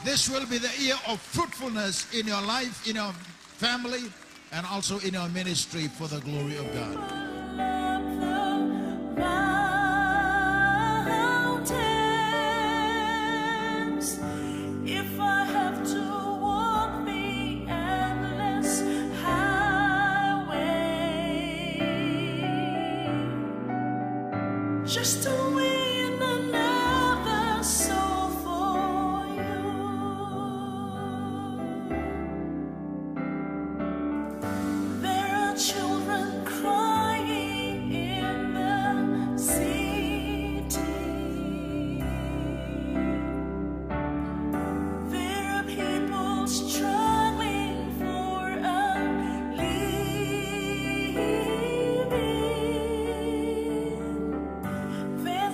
This will be the year of fruitfulness in your life, in your family, and also in your ministry for the glory of God. Just to win another soul for you. There are children crying in the city. There are people struggling for a living. There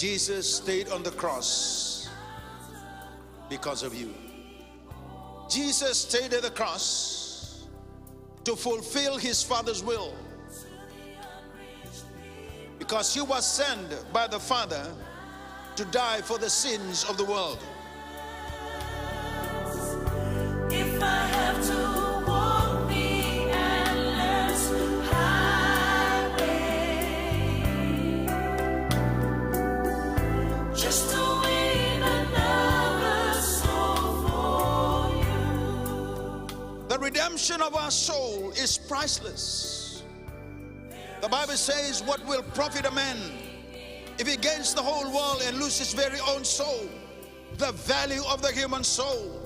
Jesus stayed on the cross because of you. Jesus stayed at the cross to fulfill his Father's will, because he was sent by the Father to die for the sins of the world. If I have to walk the endless highway just to win another soul for you. The redemption of our soul is priceless. The Bible says, what will profit a man if he gains the whole world and loses his very own soul? The value of the human soul.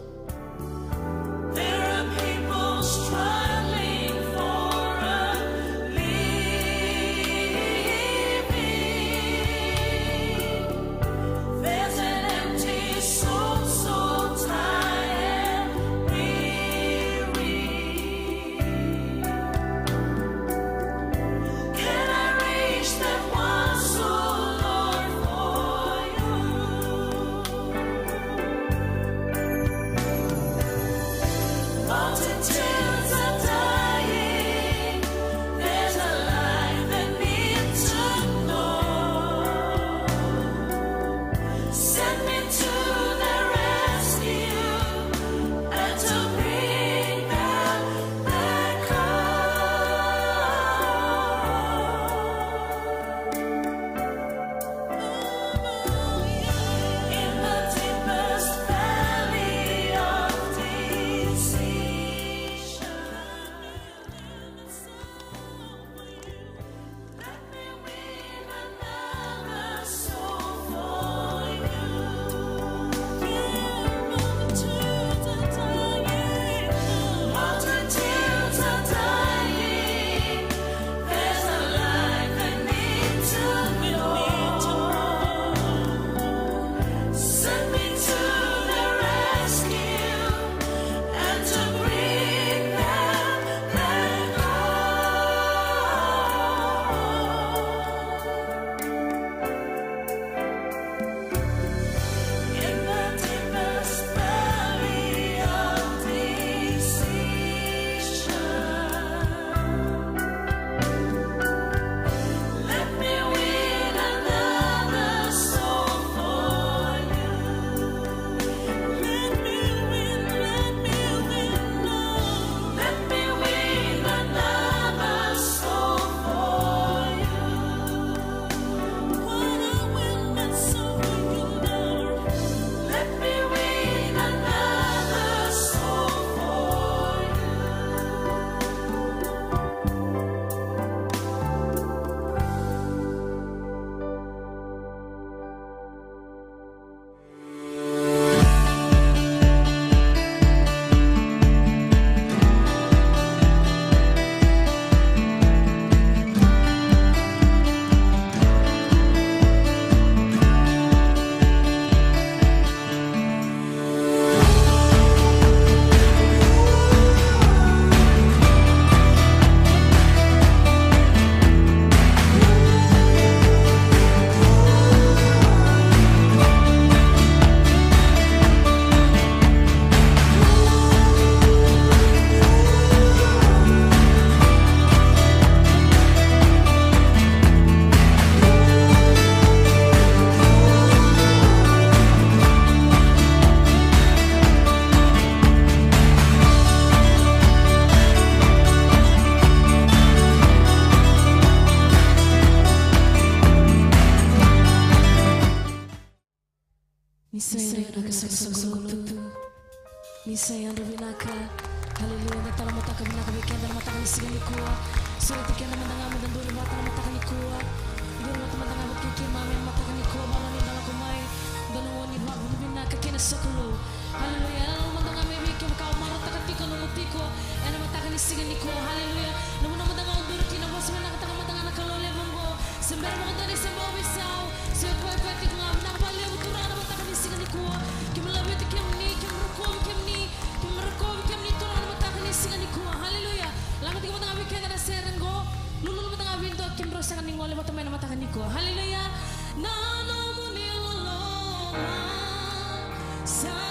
There are people struggling for a living. There's an empty soul, so tired and weary. Can I reach that one soul, Lord, for you? Multitudes are dying. There's a life that needs to know. Send me to their rescue and to bring them back home. In the deepest valley of decision, let me win another soul for you. Multitudes are dying. Multitudes are dying. There's a life that needs to know. Send me to their rescue and to bring them back home. In the deepest valley of decision, let me win another soul for you. Let me win, Lord. Let me win another soul for you. Wanna win my soul for you, Lord. Let me win another soul for you. Nisayang nagkasagsagulo Nisayang rubinaka Haleluya na tala mata kabinaka Bikin dalam mata kanisigan ni kuwa Surat ikan naman nangamad ang duri mata na mata kanikuwa Duri mata mandangamad kikin mami ang mata kanikuwa Marami dalam kumay Dalawa ni bago rubinaka kinasakulo Haleluya naman mandangamad bikin Makao marata katiko nungutiko Ano mata kanisigan ni kuwa Haleluya naman mandangamad duri kinabas Manakataka matanga nakalole monggo Sembera mo kong tani sembo bisaw Siya pwede kong nga Nakapalya butura na mata kanisigan ni kuwa Kimalabi tikim ni Kimrukom kim ni Kimrukom kim ni Turang na mata kanisigan ni kuwa Haleluya Lamat ikaw matang abig kaya ka na serenggo Lulul matang abig to Kimro sa kaning wala matamay na mata kanikuwa Haleluya Nano mo Saúde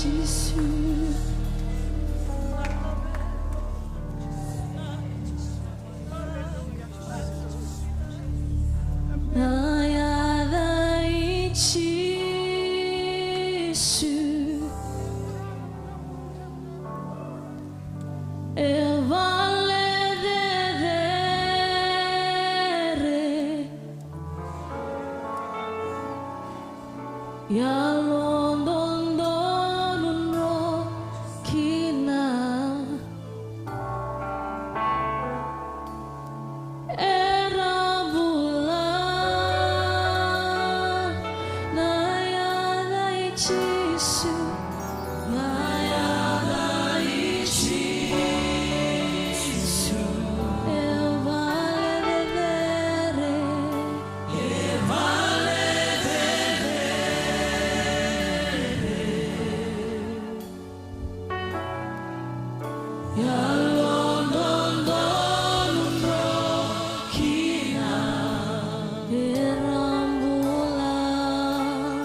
Jésus. Nada em Jésus. Eu valedere. Ya London no kina era bulan nayada ichisu nayada ichisu eu valedere ya London no kina era bulan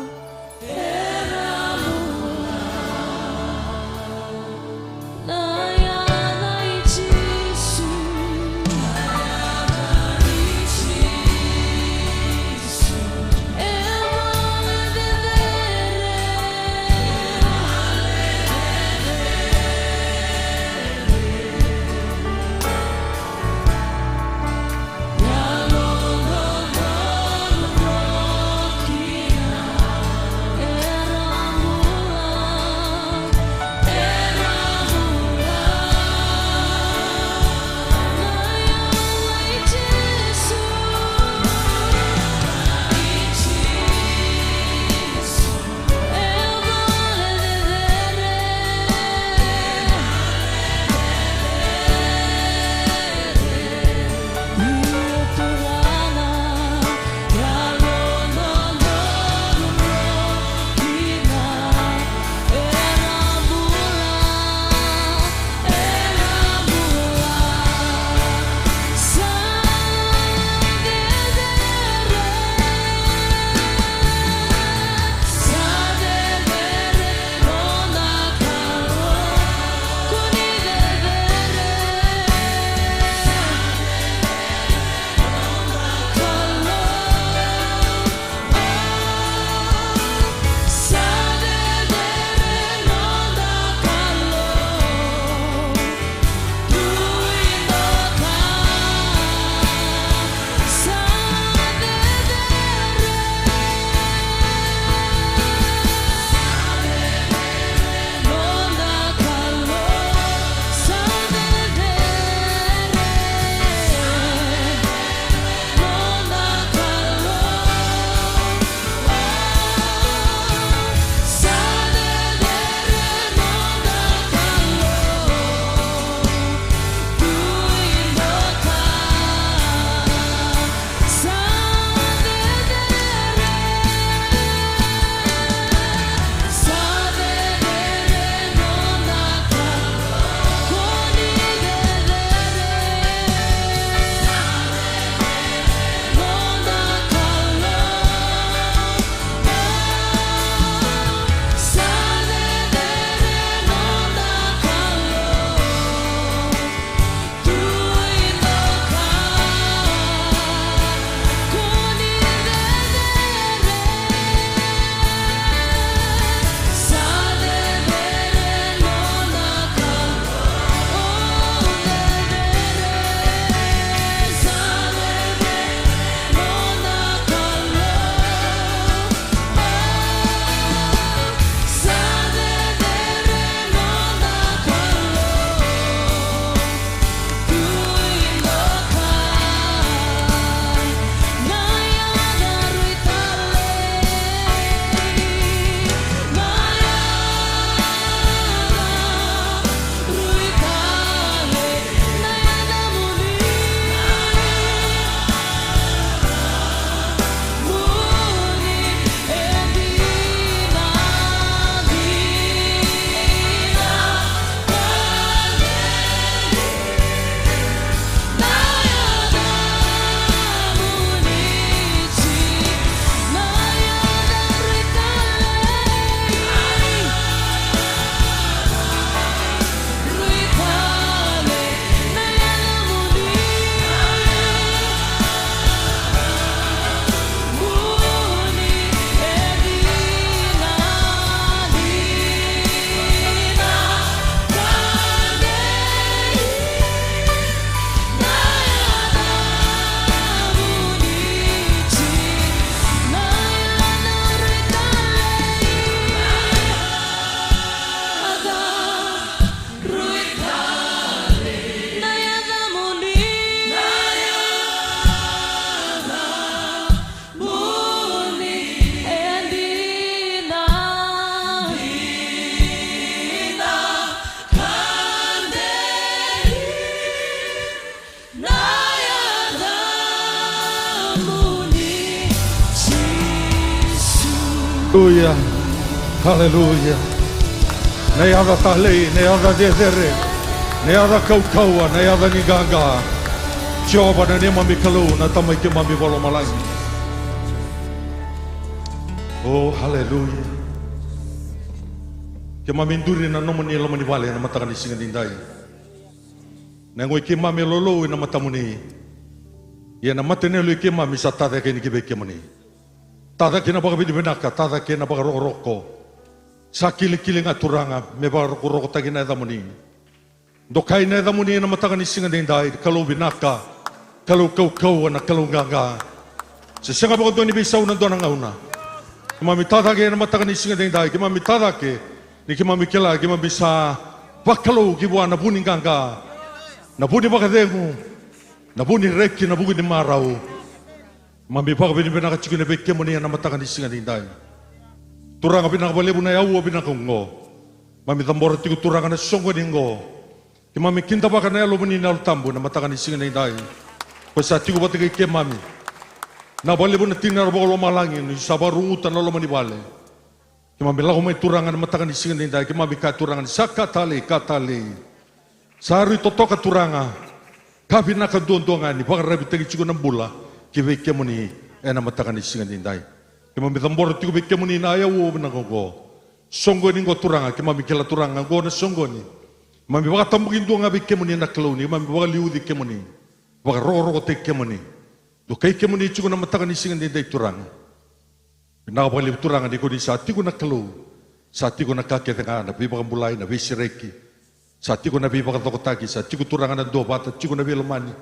Hallelujah. Hallelujah. Nei ada tahlei, nei ada dedere, nei ada kaukaua, nei ada niganga. Jehova na ni mami kalau na tamai ke mami bolo malangi. Oh, hallelujah. Ke mami nduri na nomoni lomoni vale na mataka ni singa dindai. Na ngoi ke mami lolo na matamuni. Ia na matene lu ke mami sa tada ke ni ke beke mani. Tada ke na baka bidi benaka, tada ke na baka roko. Sa kili-kili nga turanga, me baka roko tagi na edamuni. Dokai na edamuni na mataka ni singa dindai, kalau binaka, kalau kau na kalau gaga. Sa singa baka doon ni bisaw na doon ang auna. Kima mitada ke na mataka ni singa dindai, kima mitada ke, ni kima mikila, kima bisa bakalo kibuan na buning gaga. Na buni baka dengu, na buni reki, na buni marau. Mami baka binibina ka chikin na beke mo niya na mataka ni singa dindai. Turanga pinakabalibu na yawa pinakungo. Mami tambora tiku turanga na songo ningo. Kima mami kinta baka na yalo mani na tambo na mataka ni singa dindai. Pasa tiku batigay ke mami. Na balibu na tinar baka malangin, sabarungutan na lomani bale. Kima mami lako may turanga na mataka ni singa dindai. Kima mami katuranga ni sa katali. Sari totoka turanga. Kapi na kadondongan ni baka rabi tagi chiku ng bula. Kiwe ke muni ena mataka ni singa dindai. Kima mami tambora tiku beke muni na ayawo binakoko. Songo ni ngo turanga. Kima mami kila turanga ngo na songo ni. Mami baka tambugin doang beke muni na klauni. Mami baka liudi ke muni. Baka roro te ke muni. Dokai ke muni chiku na mataka ni singa dindai turanga. Pinakabali turanga di ko di sa tiku na klau. Sa tiku na kaketanga na bibaka bulay na bisireki. Sa tiku na bibaka tokotaki. Sa tiku turanga na do bata. Tiku na bilamani.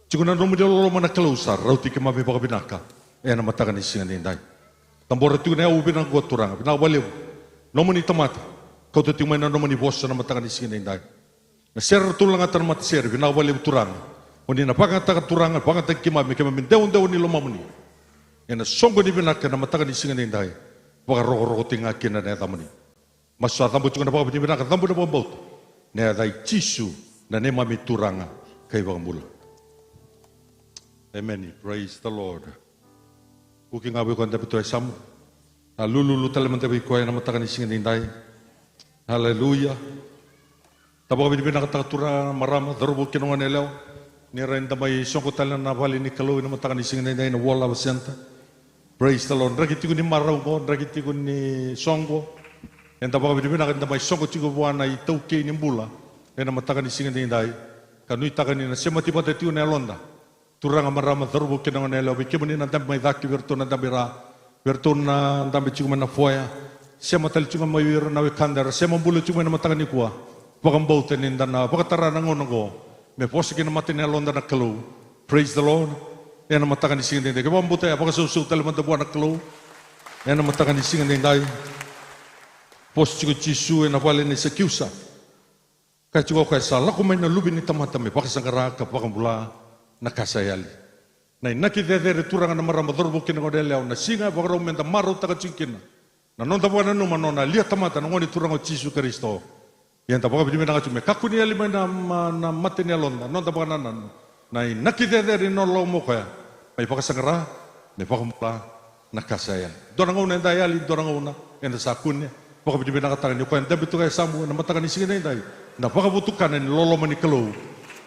Tiku na rumudelo mana klau sa. Rauti ke mami baka binaka. Na mataka ni singa dindai. Tambora tiku na yawu binang go turanga. Pinakabali. Nomoni tamata. Kau tu tiku na nomoni bosa na mataka ni singa dindai. Na ser tulang atan mati ser. Pinakabali turanga. Oni na pangata turanga. Pangata ke mami. Ke mami deun ni lomamuni. Na songo ni binaka na mataka ni singa dindai. Baka roko tinga kina na etamani. Maswa tambo tiku na baka binaka. Tambo na baka baut. Na dai chisu na ne mami turanga. Kay baka mula. Amen. Praise the Lord. Kuki nga ko anda betul samu. Lulu talaman tabi ko ay na mataka ni singa dindai. Hallelujah. Tabo kami binaka tatura marama darubo kinongan elaw. Ni ren tamay songko talan na bali ni kalau na mataka ni singa dindai na wala basenta. Praise the Lord. Rakiti ko ni maraw ko, rakiti ko ni songko. En tabo kami binaka tamay songko tigo buana itauke ni bula. Na mataka ni singa dindai. Kanui taka ni na semati patetiw na elonda. Turanga marama darubo kinongan elaw. Bikimuni na tamay daki verto na tambira. Verto na tamay chigo man na foya. Sema tal chigo mayur na wikandar. Sema bulu chigo na mataka ni kuwa. Pakambau teninda na pakatara na ngono ko. Me posiki na mati na elonda na kalau. Praise the Lord. Na mataka ni singa dindai. Kaya mambuta ya pakasusu talaman tabuan na kalau. Na mataka ni singa dindai. Pos chigo chisu na pala ni sa kiusa. Kaya chigo kaya sa lakumay na lubi ni tamatami. Pakasangara ka pakambula na kasayali. Na nakidedere turanga na marama dorbo kinangodelew na singa bakaraw menta maro taka chingkina. Na nonta buwan na numan na liya tamata na ngoni turanga Chisu Kristo. Yan ta baka bidimi na kachume. Kakuni alimay na mati ni alonda. Nonta baka nanan. Na nakidedere no lo mo kaya. May pakasangara, may pakambula na kasayali. Dorang una dayali, dorang una. Yan sa kunya. Baka bidimi na katangan niyo. Kaya debito kaya samu na matakan ni singa dindai. Na baka butukan ni lolo mani kalau.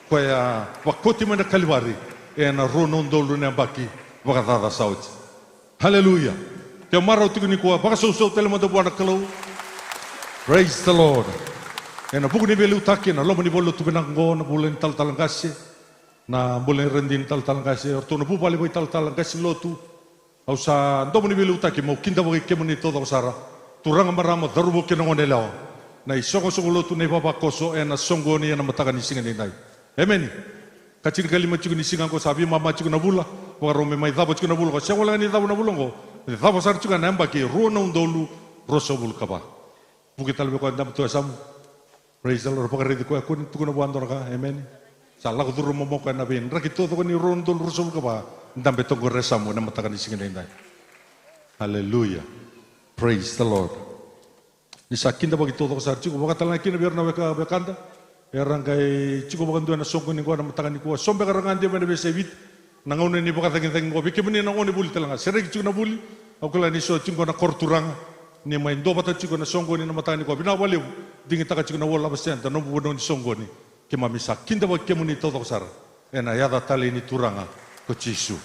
Kaya wakoti mana kaliwari na ronon dolu na baki baka tata sauti. Hallelujah. Kaya maraw tigo ni kuwa baka suso tele mo buwan kalau. Praise the Lord. Na buku ni belu takin na lomo ni bolo tubinanggo na bulen tal-talang kasi na bulen rendin tal-talang kasi orto na bubali boy tal-talang kasi lotu. Au sa ndomo ni belu takin mo kinda boy kemo ni todo sara. Turang marama darubo kinongon elao. Na isoko-soko lotu na ipapakoso na songo ni na matakan ni singa dindai. Amen. Kacil kali macam ni singa ko sabi mama macam na bula. Waro me mai dabo macam na bula ko. Siya wala ni dabo na bula ko. Dabo sar juga namba ki rona undolu roso bul kaba. Bukit talbe ko andam tu asam. Praise the Lord. Pakari ko aku ni tu na buan ka. Amen. Salah ko turu mo ka na bin. Rakito to ko ni rona undolu roso bul kaba. Andam betong ko resamu na matakan ni singa dindai. Hallelujah. Praise the Lord. Ni sakin da bagi to ko sar chiku baka talaki na biar na bekanda. Erang kay chico bagan doon na songko ni ko na matakan ni ko. Sombe karangan di mana besevit. Nangauna ni baka tagin ko. Bikimuni nangauna buli talaga. Sereg chico na buli. Au kala ni so chingo na korturanga ni mai ndo bata chingo na songo ni na matani ko bina wale dingi taka chingo na wala basenta no bono ni songo ni ke mamisa kinda ba ke muni todo sar ena yada tali ni turanga ko chisu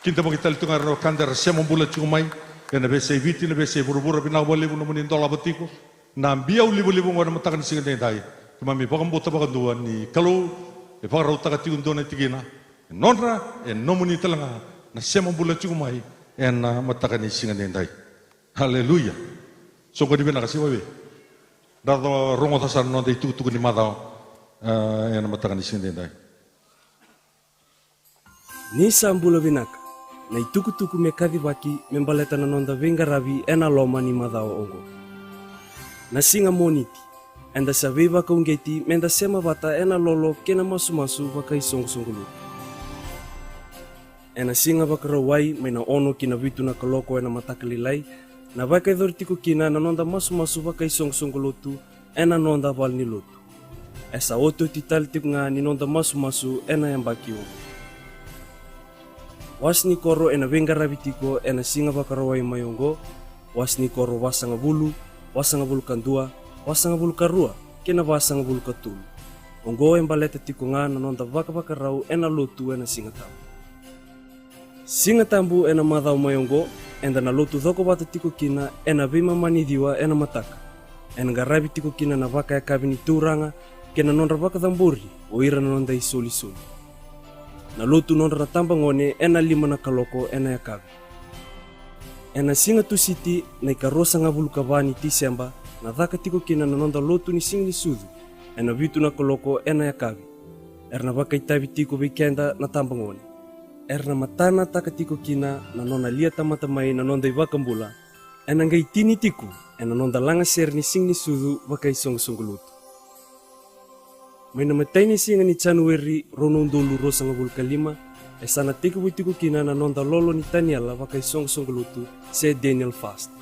kinda ba kitali tunga ro kandar semo bula chingo mai ena be sei viti na be sei buru bina wale no muni ndola batiko na mbia ulibu ngona mataka ni singa dai ke mami ba kambota ba ndua ni kalau e ba ro taka chingo ndona tigina nonra e no muni talanga na semo bula chingo mai ena mataka ni singa dai. Haleluya. So ko di bina kasi wawe. Dado rongo tasar no de tu ni madao. Ena mataka ni singa dai. Ni sambula vinaka. Na ituku me kadibaki membaleta na nonda venga ravi ena loma ni madao ongo. Na singa moniti. Enda saveva kaungeti menda sema bata ena lolo kena masu wakai song-songulu. Ena singa bakarawai maina ono kina vitu na kaloko ena matakalilai na wakai dhortiku kina na nonda masu wakai song-songulu tu ena nonda wal ni lotu. Esa oto titalitik nga ni nonda masu ena yang bakiwo. Wasni koro ena venga rabitiko ena singa bakarawai mayongo wasni koro wasanga bulu kandua wasanga bulu karua kena wasanga bulu katulu. Ongo embaleta tiko nga na nonda bakarau ena lotu ena singa tamu. Singa tambu ena madau mayongo enda na lotu dhoko bata tiko kina ena vima manidiwa ena mataka. Ena garabi tiko kina na vaka ya kabini turanga kena nonra vaka dhamburi o ira na nonda isoli. Na lotu nonra na tamba ngone ena lima na kaloko ena ya kabi. Ena singa tu siti na ikarosa nga bulu kabani tisemba na dhaka tiko kina na nonda lotu ni singa ni sudu ena vitu na kaloko ena ya kabi. Erna vaka itabi tiko vikenda na tamba ngone. Erna matana takatiko kina na nona lia tamatamai na nonda iwakambula ena ngai tini tiku ena nonda langa ser ni sing ni sudu wakai song-songulutu. May namatay ni singa ni January ronondolu rosa nga bulkalima esana tiku witiku kina na nonda lolo ni Taniela wakai song-songulutu se Daniel Fast.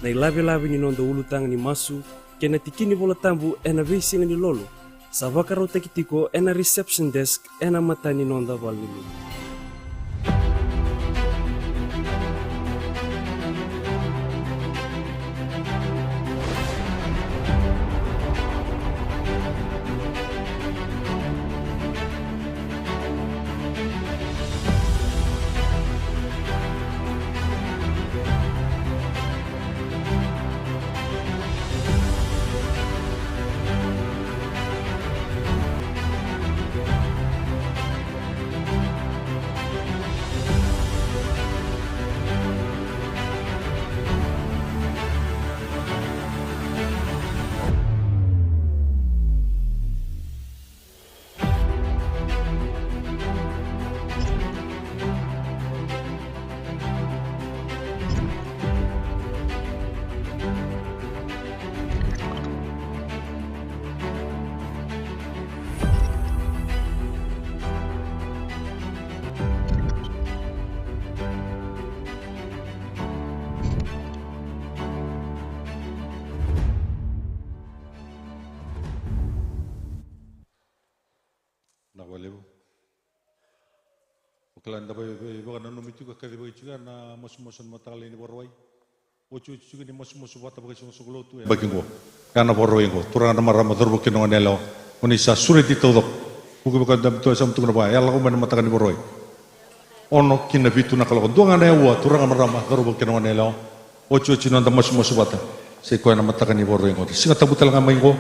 Na ilabi-labi ni nonda ulutang ni masu kena tikini bola tambu ena vei singa ni lolo sa wakarau takitiko ena reception desk ena mata ni nonda wal ni lulu. Kelanda bawa na numitu ka kadi bawa na mas-masan matali ni borwai. Ocho juga ni mas-masu bata bagai sungguh tu. Bagi ko, karena borwai ko, turang nama ramah terbu kena nelo. Unisa sulit itu dok. Bukan dalam tu asam tu kenapa? Ya Allah mana matakan ni borwai. Ono kina bitu nak kalau dua ngana ya turang nama ramah terbu kena nelo. Ocho cina nama mas-masu bata. Sekoi nama matakan ni borwai ko. Singa tabu telang amai ko.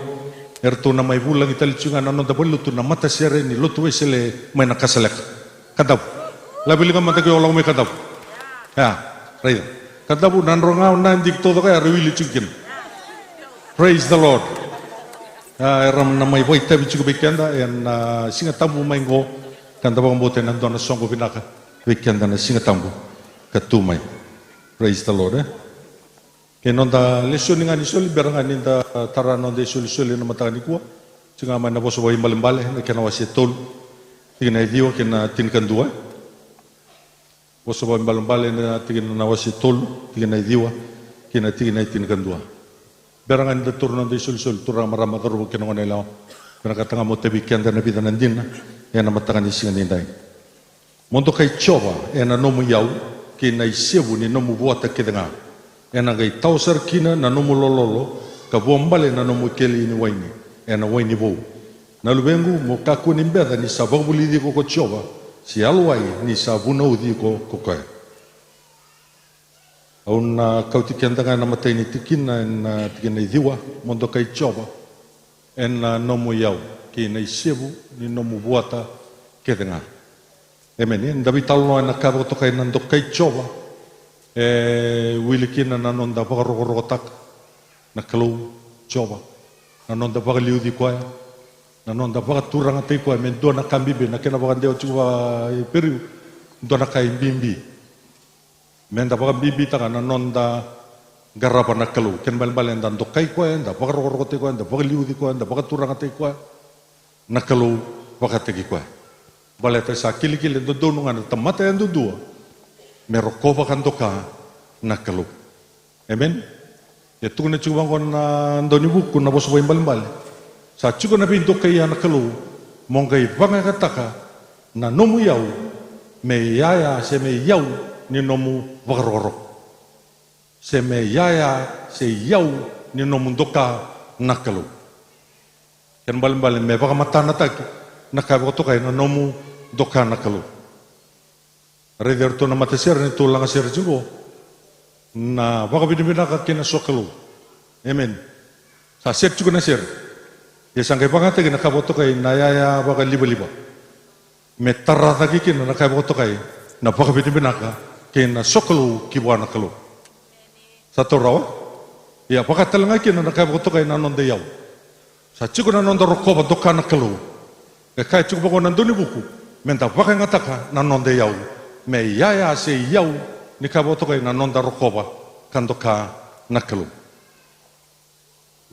Ertu nama ibu lagi tali cunga nano dapat lutu nama mata siare ni lutu esele main nakaselek. Kadap. Labi lima mata kau orang mereka tahu, ya, right. Kata bu nanrongau nanti todo kaya rewili cikin. Praise the Lord. Ram nama ibu itu bicu kebaikan dah, yang singa tamu main go, kan tahu pembuat yang nanti songgo binaka, kebaikan dah singa tamu ketumai. Praise the Lord. Kenonda lesu dengan isoli berangan inda tara nonda isoli nama tangan ikua, singa mana bos bawa imbal-imbal, kena wasi tol, kena idiwa kena tinkan dua. Boso ba mbal-mbal na tingin na wasi tol, tingin na idiwa, kina tingin na itin kandua. Berangan da turno da isul-sul, turang marama karubo kina nga nila, pinakatanga mo tabikian da nabida nandin na, yan na matangan isingan ninday. Mondo kay Chowa, yan na nomo yaw, kina isevu ni nomu buata kedenga. Ena gai tausar kina na nomu lololo ka buambale na nomu keli ni waini. Ena waini vou. Na lubengu mo kaku ni mbeda ni sababuli di ko chova. Si aluai ni sabuna udi ko kokai. Auna kau tikendanga na matai ni tikina na tikina idiwa mondo kai chova. Ena nomu yau kina isevu ni nomu buata kedenga. Amen. Ndabi talo na kabo to kai nando kai chova. Wili kina na nonda bagarogoro tak na kalau chova. Na nonda bagaliu di kwaya. Na nonda bagaturanga te kwaya men dona kambibe na kena bagandeo chuva peru dona kai bimbi. Men da bagambibi taka na nonda garapa na kalau ken bal-balen dan do kai kwaya nda bagarogoro te kwaya nda bagaliu di kwaya nda bagaturanga te kwaya na kalau bagategi kwaya. Baleta sa kili-kili do dono ngana tamata endo dua merokova kandoka na kalu. Amen. Ya tukuna chuba na ndoni buku na boso bal-bal. Sa chuko na pinto kaya na kalu mongai banga kataka na nomu yau me yaya se me yau ni nomu bagaroro. Se me yaya se yau ni nomu doka na kalu. Ken bal-bal me baga matana taki na kabo to kay na nomu doka na kalu. Reder to na mateser ni to lang ser jugo na baka binibina ka kina so kalu. Amen. Sa ser jugo na ser. Ya sangkay baka tagi na kabo to kay na yaya baka liba-liba. Me tarata ki kina na kabo to kay na baka binibina ka kina so kalu kibuan na kalu. Sa to raw ya baka talanga kina na kabo to kay na nonde yaw. Sa jugo na nonde rokoba doka na kalu. Kaya cukup aku nanduni buku, menta pakai ngataka nanonde yau, me yaya se yau ni kabo to kai nanonda rokoba kandoka nakalu.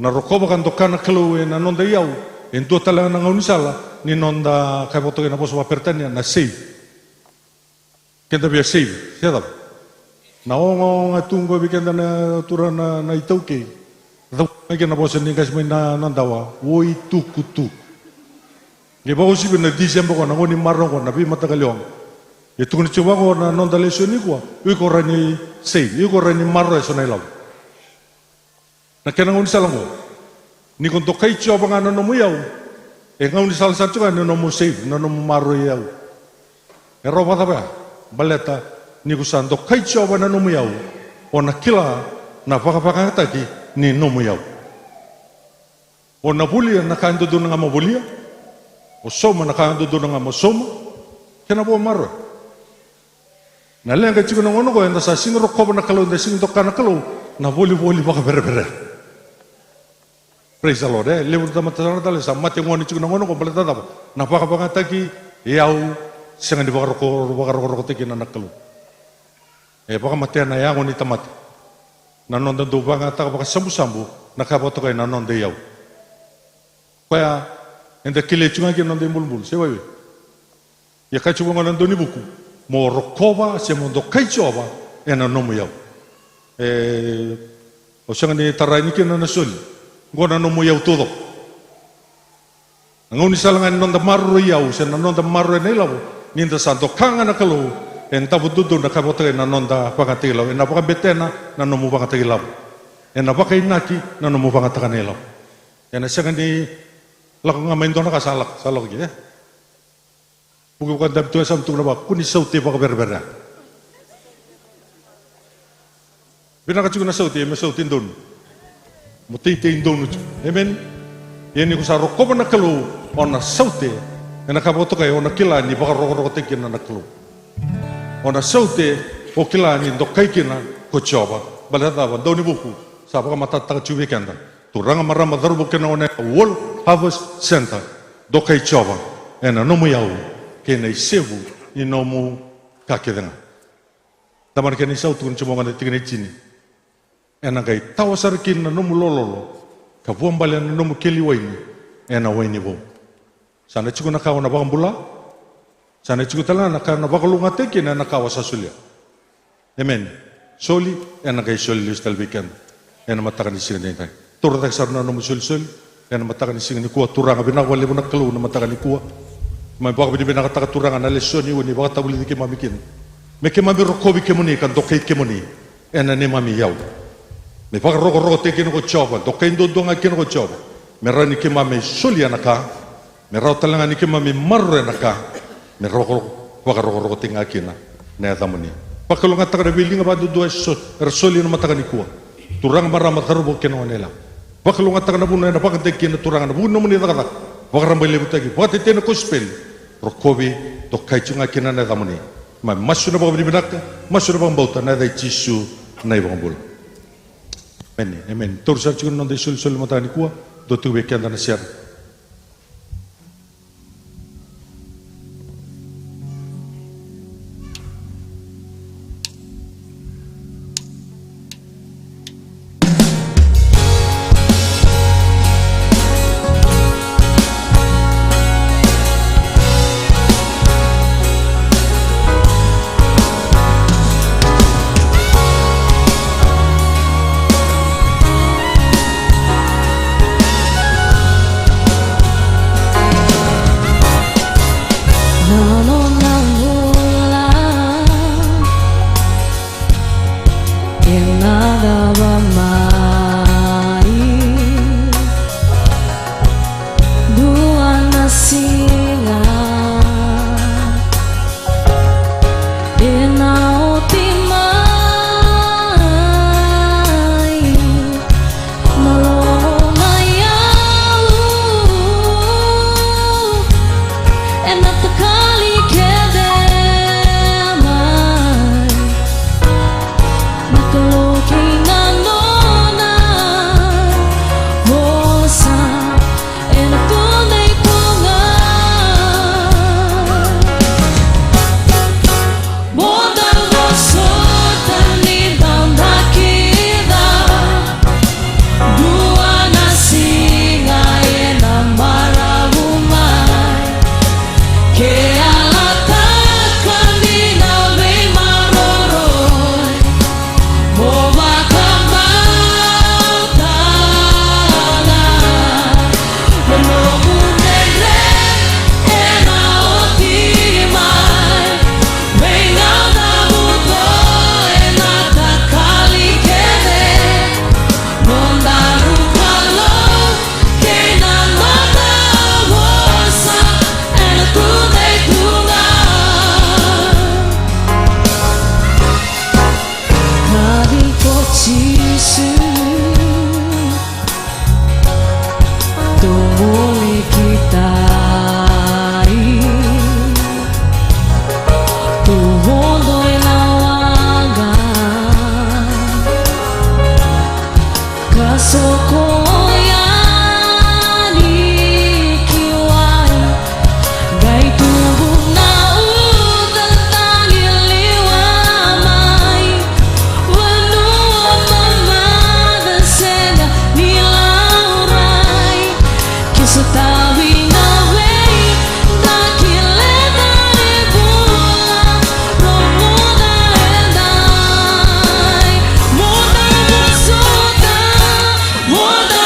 Na rokoba kandoka nakalu e nanonda yau, ento talang nang unisala ni nonda kabo to kai na boso pertania na save. Kenda bia save, siapa? Na ongo ngatungo bikenda na turana na itauke. Dau lagi na boso ni kasih na nandawa, woi tukutu. Ni bago si na December ko na ngoni marong ko na bi matagalyong. Ito ko ni chuba ko na nonda lesyon ni ko. Ui ko rani save, ui ko rani maro eso na ilaw. Na kena ngoni salang ko. Ni ko to kay chuba nga na nomu yaw. E ngoni salang sa chuba na nomu save, na nomu maro yaw. E roba ta ba? Baleta ni ko san to kay chuba na nomu yaw. O na kila na pakapakata ki ni nomu yaw. O na bulia na kando doon nga mabulia. O soma na kaya doon nga mo soma, kena po maro. Nalang kaya chiko na ngono ko, yung sa singro ko na kalaw, yung singro ka na kalaw, na voli-voli baka bere-bere. Praise the Lord, lewo na matasana tala, sa mati ngoni chiko na ngono ko, balita tapa, napakapakataki, yaw, siya nga di baka roko tiki na nakalaw. Baka matiyan na yaw ni tamati. Nanonda do baka taka baka sambu-sambu, nakapoto kayo nanonda yaw. Kaya, enda kile chunga ki nonde mulmul se wae ya ka chunga ngana ndoni buku mo rokova se mo do kai choba ena nomu yau o sanga ni tarai ni kena nasol ngona nomu yau todo ngoni salangan nonda marro yau se nonda marro ne lawo ninda santo kanga na kalo enta bududu na kabota na nonda pakatilo ena paka betena na nomu pakatilo ena paka inaki na nomu pakatanelo ena sanga ni lako nga main doon nakasalak, salak gitu ya. Bukan dap tuh sam tuh napa, kuni sauti baka berbeda. Bina kacu na sauti, mas sauti doon. Muti doon ucu, amen. Yan ni kusaro ko na kalu, ona sauti, na kaboto kayo, ona kila ni baka roko tekin na kalu. Ona sauti, o kila ni dokay kina kucoba, balada ba daw ni buku, sa baka matataka cubi kanda. Turang marama darbo kena ona World Harvest Center dokai choba ena nomu yau kena isevu ni nomu kakedenga. Tamar kena isau tukun cuma ngana tingene cini. Ena kai tawasar kina nomu lololo ka buambale na nomu keli waini ena waini bo. Sana chiku nakawa na bakambula. Sana chiku tala nakawa na bakalunga teki na nakawa sasulia. Amen. Soli ena kai soli listal weekend ena matakan isingin tayo. Turun tak sarna nomu sul-sul, yang matakan ising ni kuah turang abina wali bunak kelu nama matakan ni kuah, mai bawa bini bina kata turang analis soni wani bawa tabuli dikit mamikin, Me ke mami rokovi ke moni kan dokei ke moni. Ena ne mami yau. Me whakaroko te kino ko chova. Dokei ndodonga kino ko chova. Me rani ke mami suli anaka. Me rau talanga ni ke mami maru anaka. Me whakaroko te ngā kina. Nea tamoni. Pakalonga takara wilinga ba dudu soli no mataka ni kua. Turanga marama karubo kino anela. Pakalonga takana buna ena pakate kina turanga na buna muni takata. Wakarambai lebu tagi. Wakate tena kospel. Rokovi dokai chunga kina nea tamoni. Ma masuna ba binaka, masuna ba bauta na dai Jisu na ibang bul. Amen. Amen. Torsa chikun non de sul matani kuwa, do tu be kanda na siar. More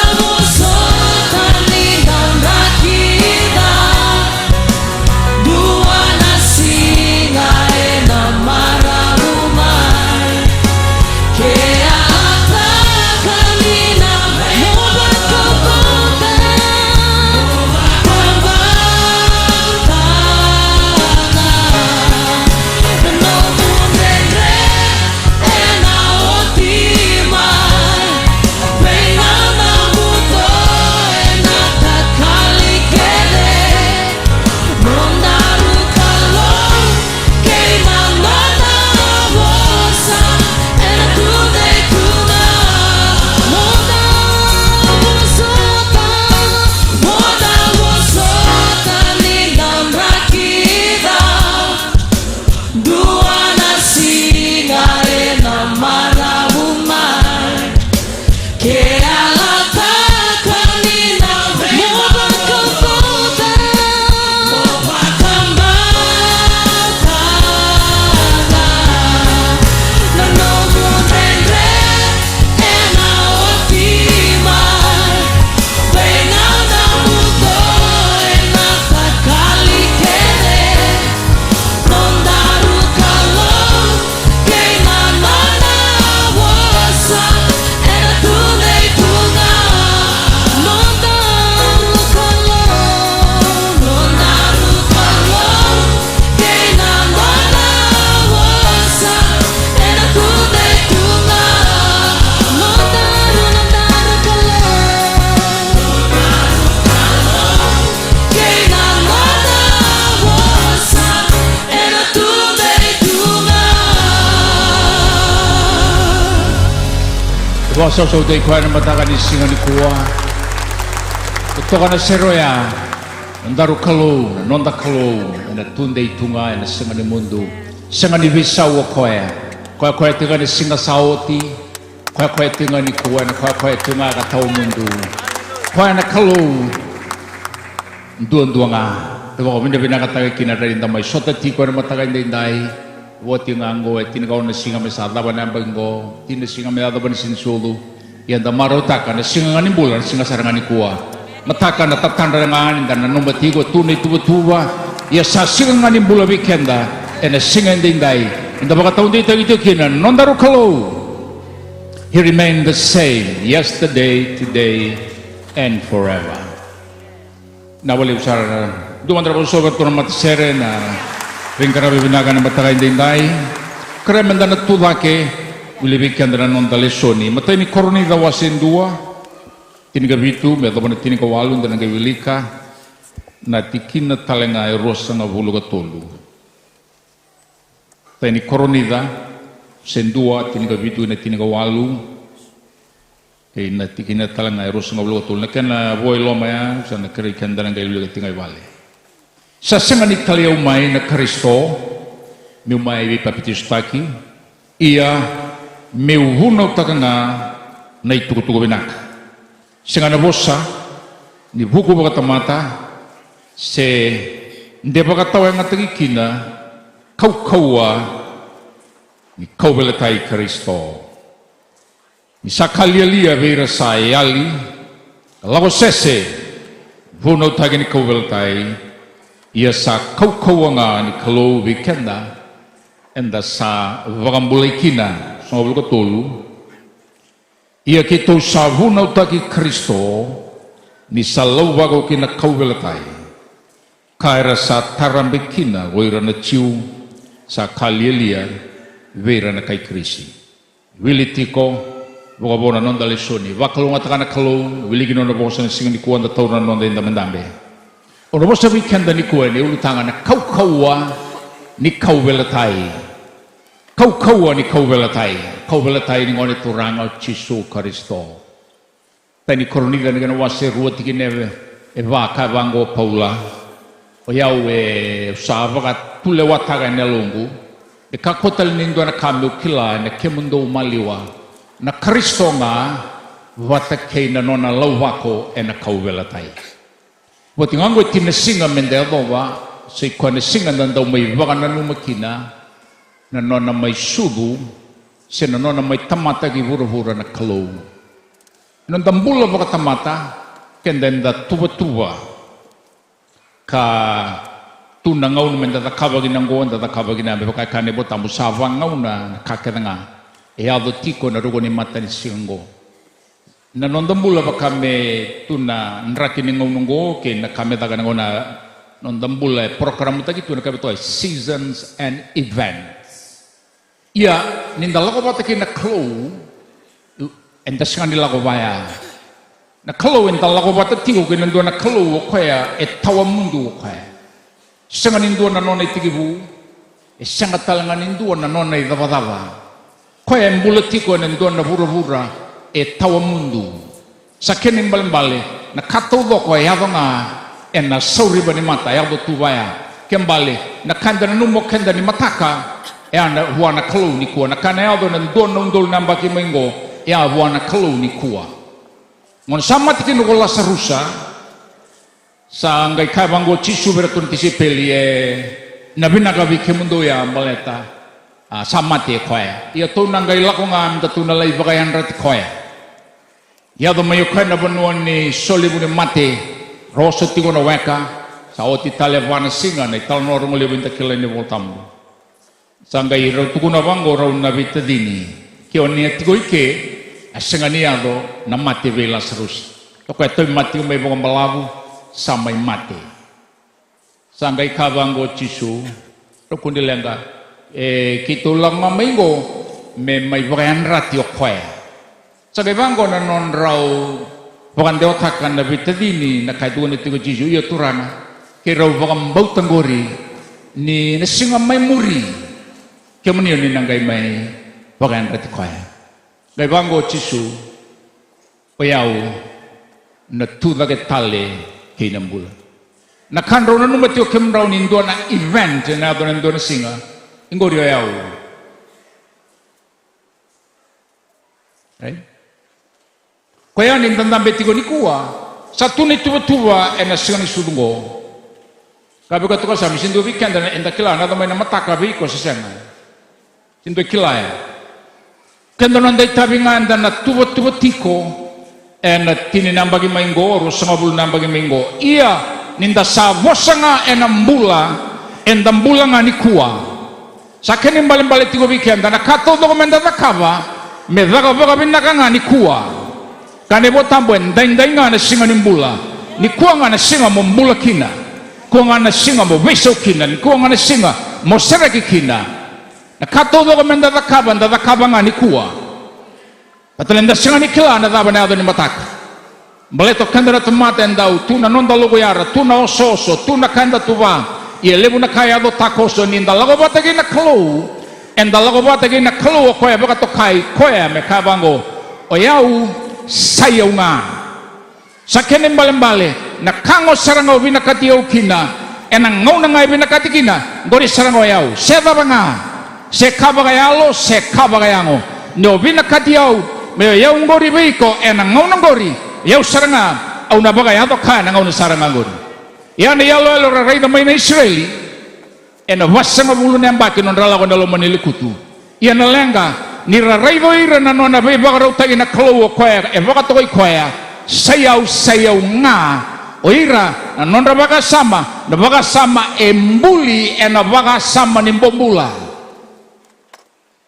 Wasoso de kwa na mataka ni singa ni kuwa. Kutoka na seroya. Nandaru kalau, nonda kalau, na tunde itunga na singa ni mundo. Singa ni visau koya. Koya tinga ni singa saoti. Koya tinga ni kuwa na koya tinga ka tau mundo. Koya na kalau. Duan nga. Diba ko binakataga kinararin tamay. Sota ti ko na mataka indai. Wati ngango tinagaw na singa may sadaba na bango tinasinga may adaba ni sinsulu yan da marotaka na singa ngani bulan singa sarangani kuwa mataka na tatanda ngani dan na numbatigo tunay tuwa ya sa singa ngani bulan weekenda na singa indinday inda baka taon dito ito kinan nondaru kalo he remained the same yesterday today and forever nawali usara dumandra ko sobat ko na matsere na Ringkara bibinaga na mataka indinday. Kaya mandana tudake ulibikyan na non dalesoni. Matay ni koroni dawasin dua. Tinigabitu, may adabon na tinigawalon na nagawilika na tikin na talenga erosa na buluga tolu. Tay ni koroni da sendua tinigabitu na tinigawalo. Kaya na tikin na talenga erosa na buluga tolu. Nakan na boy loma ya, sa nakarikan da nagawilika tingawale. Sa senga ni talia umay na Kristo, mi umay ipapitistaki, iya mi uhunaw taka nga na itukutuko binak. Senga na bosa, ni buku bakatamata, se hindi bakatawa nga tagikina, kaukawa, ni kaubelatay Kristo. Ni sakalialia vera sa yali, lago sese, bunaw tagi ni kaubelatay, ia sa kau nga ni kalau weekenda enda sa vagambulay kina sa mabul katulu ia kito sa vunaw taki Kristo ni sa lawago kina kaubelatay kaira sa tarambe kina goira na chiu sa kalielia vera na kay Krisi wilitiko bogabona non dalesoni vakalunga takana kalau wiligino na bosa na singa ni kuwan da tauna non da indamandambe ono bosa weekend ni kuwa ni ulutanga na kaukawa ni kaubelatay kaubelatay ni ngone turanga Jesu Kristo tani koroniga ni gana wase ruwa tikine vaka vango Paula o yau usava ka tule wataga ni alungu e kakotal nindo na kami ukila na kemundo umaliwa na Kristo nga watakei na nona lawako na kaubelatay Wati ngango tinasinga mendeadowa sa ikaw nasinga nandaw may baka nanumakina na nona may sudu sa nona may tamata givura-vura na kalaw. Nandambula baka tamata kenda tuwa-tuwa ka tunangaw naman datakabagin ang goon datakabagin namin baka kanebo tamo savangaw na nakakita nga eado tiko na rugo ni mata ni singo. Na nondambula ba kami tuna nrakin ng nunggo ke na kami taga ng na nondambula program ta gitu na kami to seasons and events. Iya nindala ko ba taki na clue endas nga nila ko baya. Na clue endala ko ba ta tingo ke nando na clue ko ya etawa mundo ko ya. Sanga nindo na nona itigibu sanga talanga nindo na nona idabadaba. Ko ya mbulati ko nando na bura-bura tawa mundo sa kening balimbali na katudo ko yado nga na sauri ba ni mata yado tubaya kembali na kanda na numok kanda ni mataka na huwa na kalau ni kuwa na kana yado na ndol namba kimengo huwa na kalau ni kuwa ngon sama tikin ko la sarusa sa ngai kabango chisu beratun tisipeli na binagabi kemundo ya maleta sama te koya ia to nangai lako ngam ta tunalai bagayan rat koya Yado mayo kana banuan ni solibu ni mate rosa tigo na weka sa oti talevana singa na italnor mo libinta kila ni voltambo sangai ro tuku na bango ro na bitadini kio ni tigo ike asinga ni yado na mate vela serus to ka to mate may bong malabu sa may mate sangai kabango chisu ro kundilenga kito lang mamaingo may bayan ratio kwaya Sa bango na non raw bukan deotakan na bitadini na kahit doon ito ko Jesu iya turana kaya raw bakang bautang gori ni nasinga may muri kaya man yun ninanggay may bagan rati kwaya Gai bango Jisu oyau na tuda ke tale ke nambula. Na kanro na numatio kemrau ni ndo na event na do na singa ingori oyau. Right? Kaya ni tandang betigo ni kuwa satu ni tuwa na singa ni sudungo. Kabe ka to ka sami sindo weekend na enda kila na may na mataka bi ko sa senga. Sindo kilaya. Kendo nandai tabingan dan na tuwa tiko na tininambagi maingo ro sangabul nambagi maingo. Iya ninda sa wasanga enambula endambula nga ni kuwa. Sa kenim balimbali tigo weekend na kato do menda nakava me vaga binaka nga ni kuwa. Kane botambo endai nga na singa nimbula. Ni kuwa nga na singa mombula kina. Kuwa nga na singa mo weso kina. Ni kuwa nga na singa mo sereki kina. Na kato do menda nakava nga ni kuwa. Patalenda singa ni kila na daba na ni mataka. Baleto kanda na tomate endau tu na nonda logo yara tu na ososo tu na kanda tuva. Ia lebu na kaya do takoso ni nda lago batagi na klo. Enda lago batagi na klo ko ya baka to kai ko ya me kabango. Oyau sayau nga. Sakene mbale na kango saranga ubina kati au kina. Enang ngau na ngai bina kati kina. Gori saranga oyau. Seda banga. Se kabagayalo se kabagayango. No bina kati au. Me yau ngori biko enang ngau na ngori. Yau saranga au na bagayado ka na ngau na saranga ngori. Yan yalo elo rarai na may na Israeli. Ena wasanga bulu nembaki non rala ko ndalo manilikutu. Yan na lenga ni rarai do ira na nona be bagarau tagi na klo ko ya e baka toy ko ya sayau nga oira na nonra baka sama embuli ena baka sama ni bombula.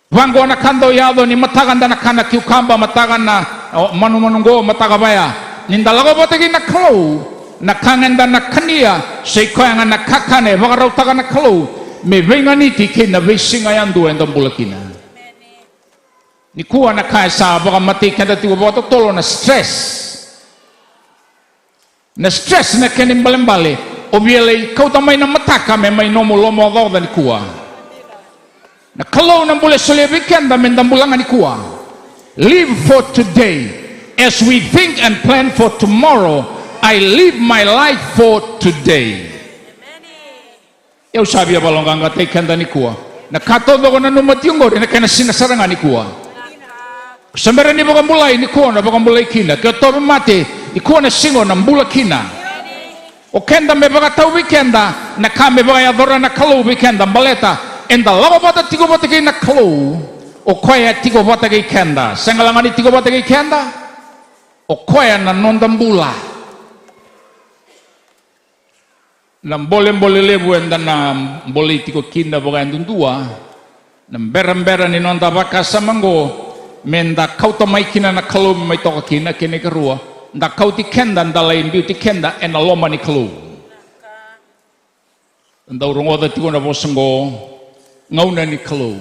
Wango na kando yado ni matagan na kana kiukamba matagan na manu matagabaya nindalago batagi na klo na kangenda na kania seikoyanga na kakane bagarau taga na klo me venga niti kina vesinga yandu endam bulakina ni kuwa na kaisa baga mati kenda tigo baga tolo na stress na kenim balembale obiele kau tamay na mataka me may nomo lomo agawda ni kuwa na kalau na bule sole weekend da mendambulangan ni kuwa. Live for today as we think and plan for tomorrow. I live my life for today. Eu sabia balongang ka kenda ni kuwa. Na kato do na numatiungo na kana sinasaranga ni kuwa. Sambere ni baga mulai ni kuwa na baga mulai kina. Ke to mate ni kuwa na singo na mbula kina. O kenda me baga tau weekenda na kame baga ya dora na kalau weekenda baleta. Enda lawa bata tigo bata kay na klo o koya tigo bata kay kenda sengalangani tigo bata kay kenda o koya na nondambula nam boleh lebu enda na boleh tigo kinda boga endundua nam beram ni nonda baka samango menda kau tamai kina na klo mai toka kina kene kerua nda kau ti kenda nda lain beauty kenda ena loma ni klo nda urung oda tigo na bosengo ngauna ni kalo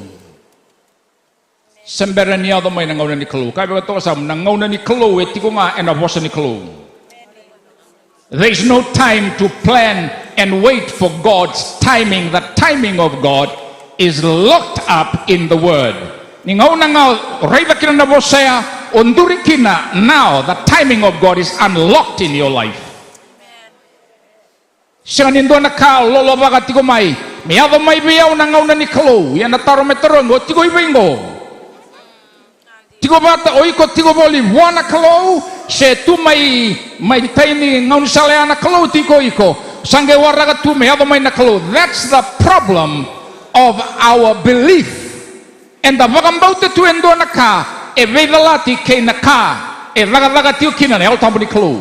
sembera ni ado may ngauna ni kalo kaya ba to kasam nang ngauna ni kalo etiko nga ena bosa ni kalo. There is no time to plan and wait for God's timing. The timing of God is locked up in the word. Ni ngauna nga raiba kina na bosa onduri kina now the timing of God is unlocked in your life. Siya nindo na ka lolo baga tigo may miado may biyaw na ngaw na ni kalo yan na taro meterongo tigo ibingo tigo bata oiko tigo boli wana kalo se tu may tayni ngaw ni salaya na kalo tigo iko sangge waraga tu miado may na kalo. That's the problem of our belief and the vagambaw te tu endo na ka e vedalati kay na ka e laga tiyo kina na yalo tambo ni kalo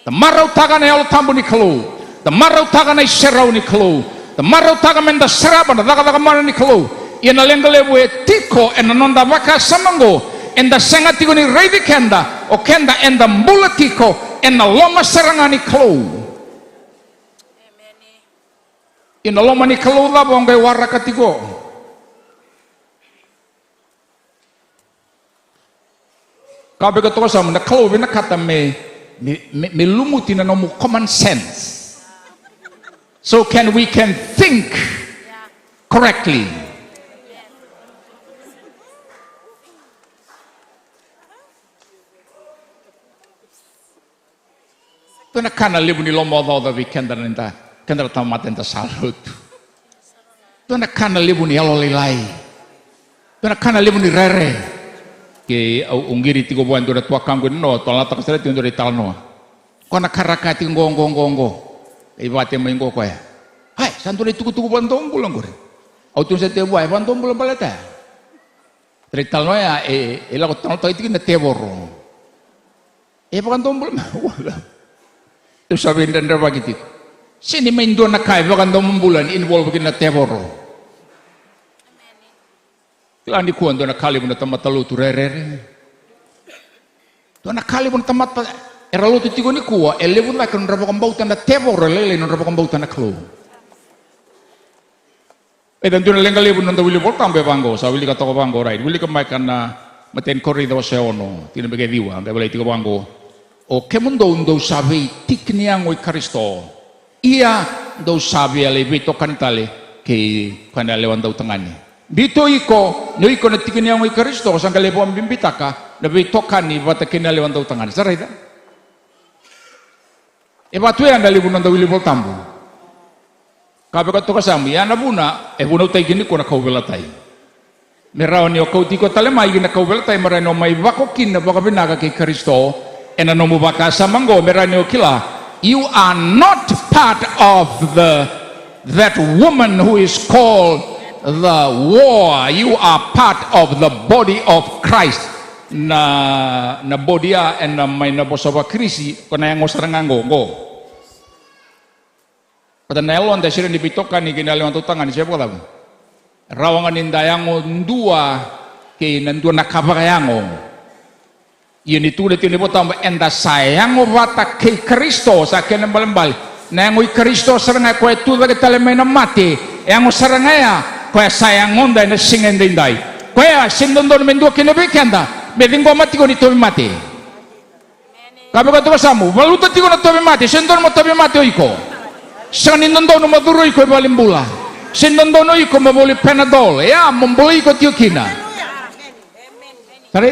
the maraw taga na yalo tambo ni kalo the maraw taga na iseraw ni kalo the maraw taga menda seraba na daga mara ni kalo ina lengale we tiko en nonda baka samango en da senga tiko ni reidi kenda o kenda en da mbula tiko en na loma seranga ni kalo ina loma ni kalo la bonga waraka tiko kabe ka to sa na kalo bina kata me lumuti na no common sense. So we can think correctly. Tuna kana libu ni lomo da vi kendra nenta kendra tamat enta salut. Tuna kana libu ni alolilai. Tuna kana libu ni rere. Ke au ungiri tigo buan dura tua kanggo no tola ta kasere tindo di talno. Kona karakati ngongongonggo. Ibate mengo ko ya. Hai santuri tuku-tuku bantong bulang gore. Au tun sete buai bantong bulang baleta. Tri talno ya ela ko talno itu na teboro. Bantong bulang wala. Tu sabi ndanda bagiti. Sini main do na kai bantong bulan involve kin na teboro. Lani kuan do na kali mun tamat talu tu rere. Do na kali mun tamat era lu tu tigo ni kuwa elebun la kan rabo kambautan na teboro lele non rabo kambautan na klo. Dan tu nalengga lebu nanda wili voltam be bango, sa wili katoko bango right. Wili kemaikan na maten kori da seono, tina bege diwa, da wili tiga bango. O kemundo undo sabi tikniang oi Kristo. Ia do sabi ale bito kantale ke kana lewan dau tangani. Bito iko, no iko na tikniang oi Kristo, sang kale po ambimbitaka, na bito kani bata kina lewan dau tangani. Saray da. E batu yang lebu nanda wili voltambu. Kabe ka to kasam ya na buna buna tay gini ko na kaubelatai meraw ni ko tiko tale mai gina kaubelatai marano mai bakokin na baka binaga kay Kristo ena no mubaka sa manggo merano kila you are not part of that woman who is called the war, you are part of the body of Christ na body and na may nabosawa krisi kuna yang ngosaranganggo go. Pada nelon da sira dipitokan ni kinaliwan tutangan siya po tabu. Rawangan indayango ndua ke nandua nakabakayango. Yun itulit yun po tabu enda sayango bata kay Kristo sa akin ng balambal. Na yango'y Kristo sarangay ko ito bagay talamay na mati. Yango sarangaya ko sayangon da na singen dinday. Kaya sindondon mendua kinabikenda. Beding ko mati ko nito mati. Kabe ko ito kasamu. Walutat ko na ito mati. Sindon mo ito mati o iko. Sa ninondono maduroy ko balimbula. Sinondono ko mabuli Panadol. Ya, membuli ko tiukina. Tari?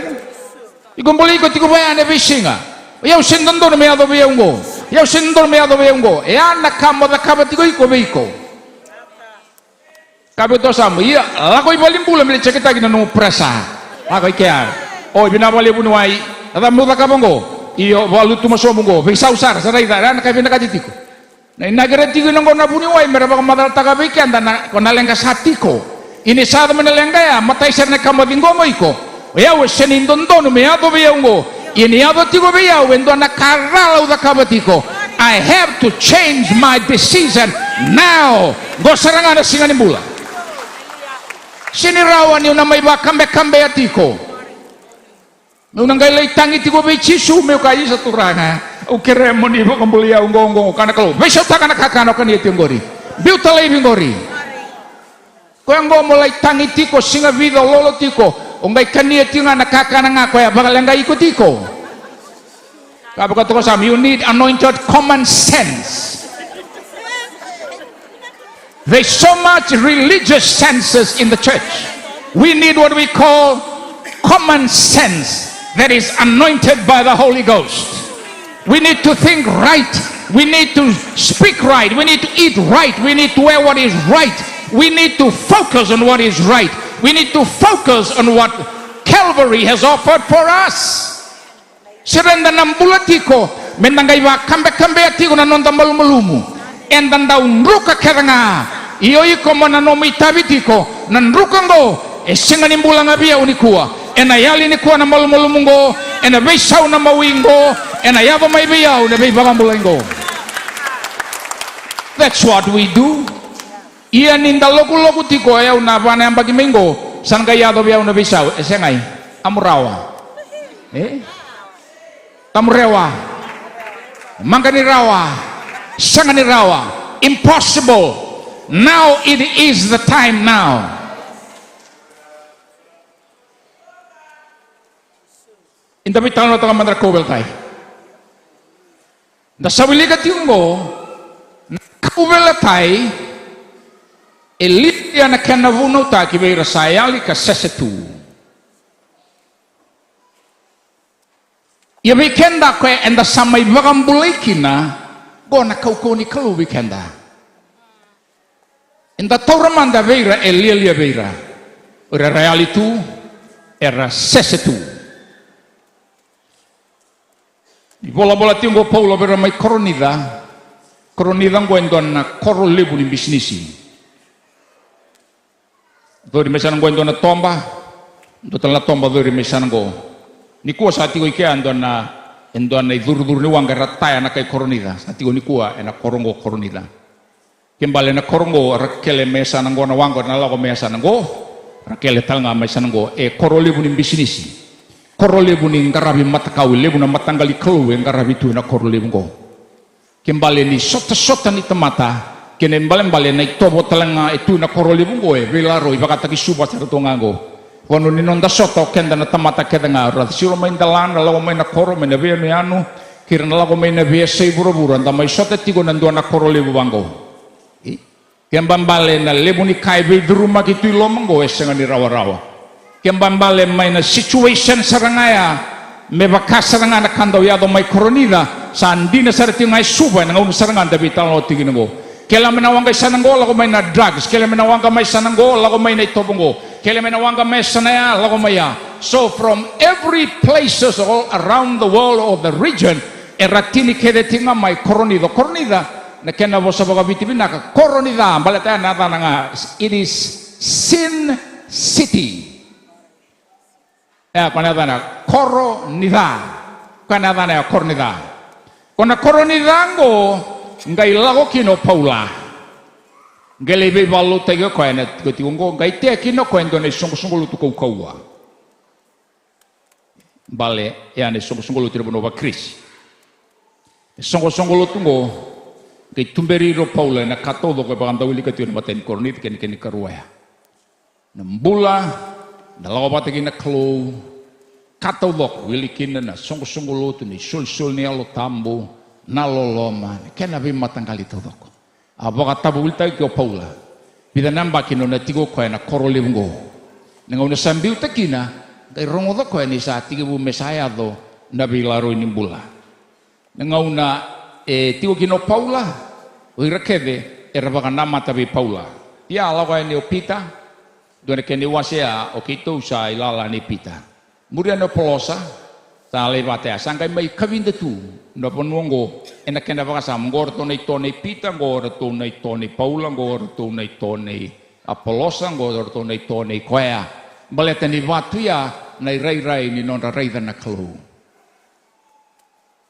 Iko membuli ko tiku bayan e bisinga. Ya sinondono me ado beungo. Ya sinondono me ado beungo. Ya nakamo da kabati ko beiko. Kabe to samu. Ya, lakoy balimbula mele cekita gina no presa. Lakoy kaya. Oh, binabali bunuai. Ada muda kabongo. Iyo walu tumasomungo. Bisa usar sarai da kay binakaditiko. Na inagarati ko nang kona buni way meraba ka madal tagabikan dan kona lengka satiko ini saat menelengga ya matai serne kamadingo mo iko ya wesenin dondo me ado beungo ini ado tigo beya wendo na karala uda kabatiko I have to change my decision now go sarangan na singanin bula sinirawan yung na may ba kambe atiko nung gailay tangi tigo be chisu me kayi sa turanga o keremo ni mo kambulia ungong kana kalau besok tak kana kakano kan itu ngori biuta lay ngori ko ngo mulai tangiti ko singa vida lolo tiko ungai kania tinga nakakana nga ko ya bakal nga ikutiko kapag to sam you need anointed common sense. There's so much religious senses in the church. We need what we call common sense that is anointed by the Holy Ghost. We need to think right. We need to speak right. We need to eat right. We need to wear what is right. We need to focus on what is right. We need to focus on what Calvary has offered for us. Serenda ng bulatiko, menangay wa kambe atiko na nonda malumumu. Endanda unruka keranga. Iyoy ko mananomi tabitiko, nanruka ngo, esinganim bulang abia unikua. Enayali ni kuwa na malumulumungo, enabesaw na mawingo, enayaba may biyaw na bibagambulango. That's what we do. Iyan ninda loku tiko ayaw na bana yang bagi minggo, san kaya do biyaw na bisaw, esengay, amurawa. Tamurewa. Mangkanirawa. Sanganirawa. Impossible. Now it is the time now. Inda bitang lo tanga mandra kobel tay. Da sabili ka tiungo kobel tay elit ya na kanavuno ta ki be rasayali ka sesetu. Ya weekenda ko enda samay bagam bulekina go na kau ni kalu weekenda. Enda tauramanda veira elia veira. Ora realitu era sesetu. Di bola tinggo Paulo vera mai koronida go endona koro lebu ni bisnisi. Dori mesan go endona tomba, do tala tomba dori mesan go. Ni kuwa sa tigo ike endona i dur ni wanga rataya na kai koronida. Sa tigo ni kuwa ena korongo koronida. Kembali na korongo rakele mesan go na wanga na lago mesan go. Rakele talanga mesan go koro lebu ni bisnisi. Koro lebu ni ngarabi matakau lebu na matanggali kelu ngarabi tu na koro lebu go. Kembali ni sota ni temata kene mbale na itobo talanga itu na koro lebu go velaro ibakata ki suba sa tongango. Kono ni nonda sota kenda na temata keda ngara siro main dalan lago main na koro main na be ni anu kirna lago main na be sei buru-buru anda mai sota tigo na na koro lebu bango. Kembali na lebu ni kai be rumah kitu lo mango esenga ni rawa-rawa. Kembali main situation sarangaya mebaka sarangana kandau yado mai koronida sandina sarati ngai suba na ngau sarangan da bital lo tigingo kela menawanga sanango lago mai na drugs kela menawanga mai sanango lago mai na itobongo kela menawanga mai sanaya lago mai ya. So from every places all around the world or the region eratini kede tinga mai koronida na kena bosa baga bitibina ka koronida balata na nga it is sin city. Kanadana koronida kanadana koronida kona koronidango ngai lago kino Paula ngele be balu tege ko ena tigongo ngai te kino ko endone songo lutu ko kaua bale ya ne songo lutu bono ba Chris songo lutu ngo ngai tumberi ro Paula na katodo ko baganda wili ka tu maten koronid ken karuaya nambula na lawa batagi na klo katolok wilikin na songo lutu ni sul ni alo tambo na loloma kena bi matanggali todok aboga tabu wilta ko Paula bida namba kino na tigo ko na korolibungo nga una sambil takina kay rongodo ko ni sa tigo mesaya do na bilaro ni bula nga una tigo kino Paula wirakede era baga nama tabi Paula ya lawa ni opita dona kene wasea o kito sa ilala ni pita muria no polosa ta levate sangkai mai kavinda tu no ponongo ena kena vakasa ngorto nei tone pita ngorto nei tone Paula ngorto nei tone apolosa ngorto nei tone koea baleta ni watu ya nei rai ni non rai na klu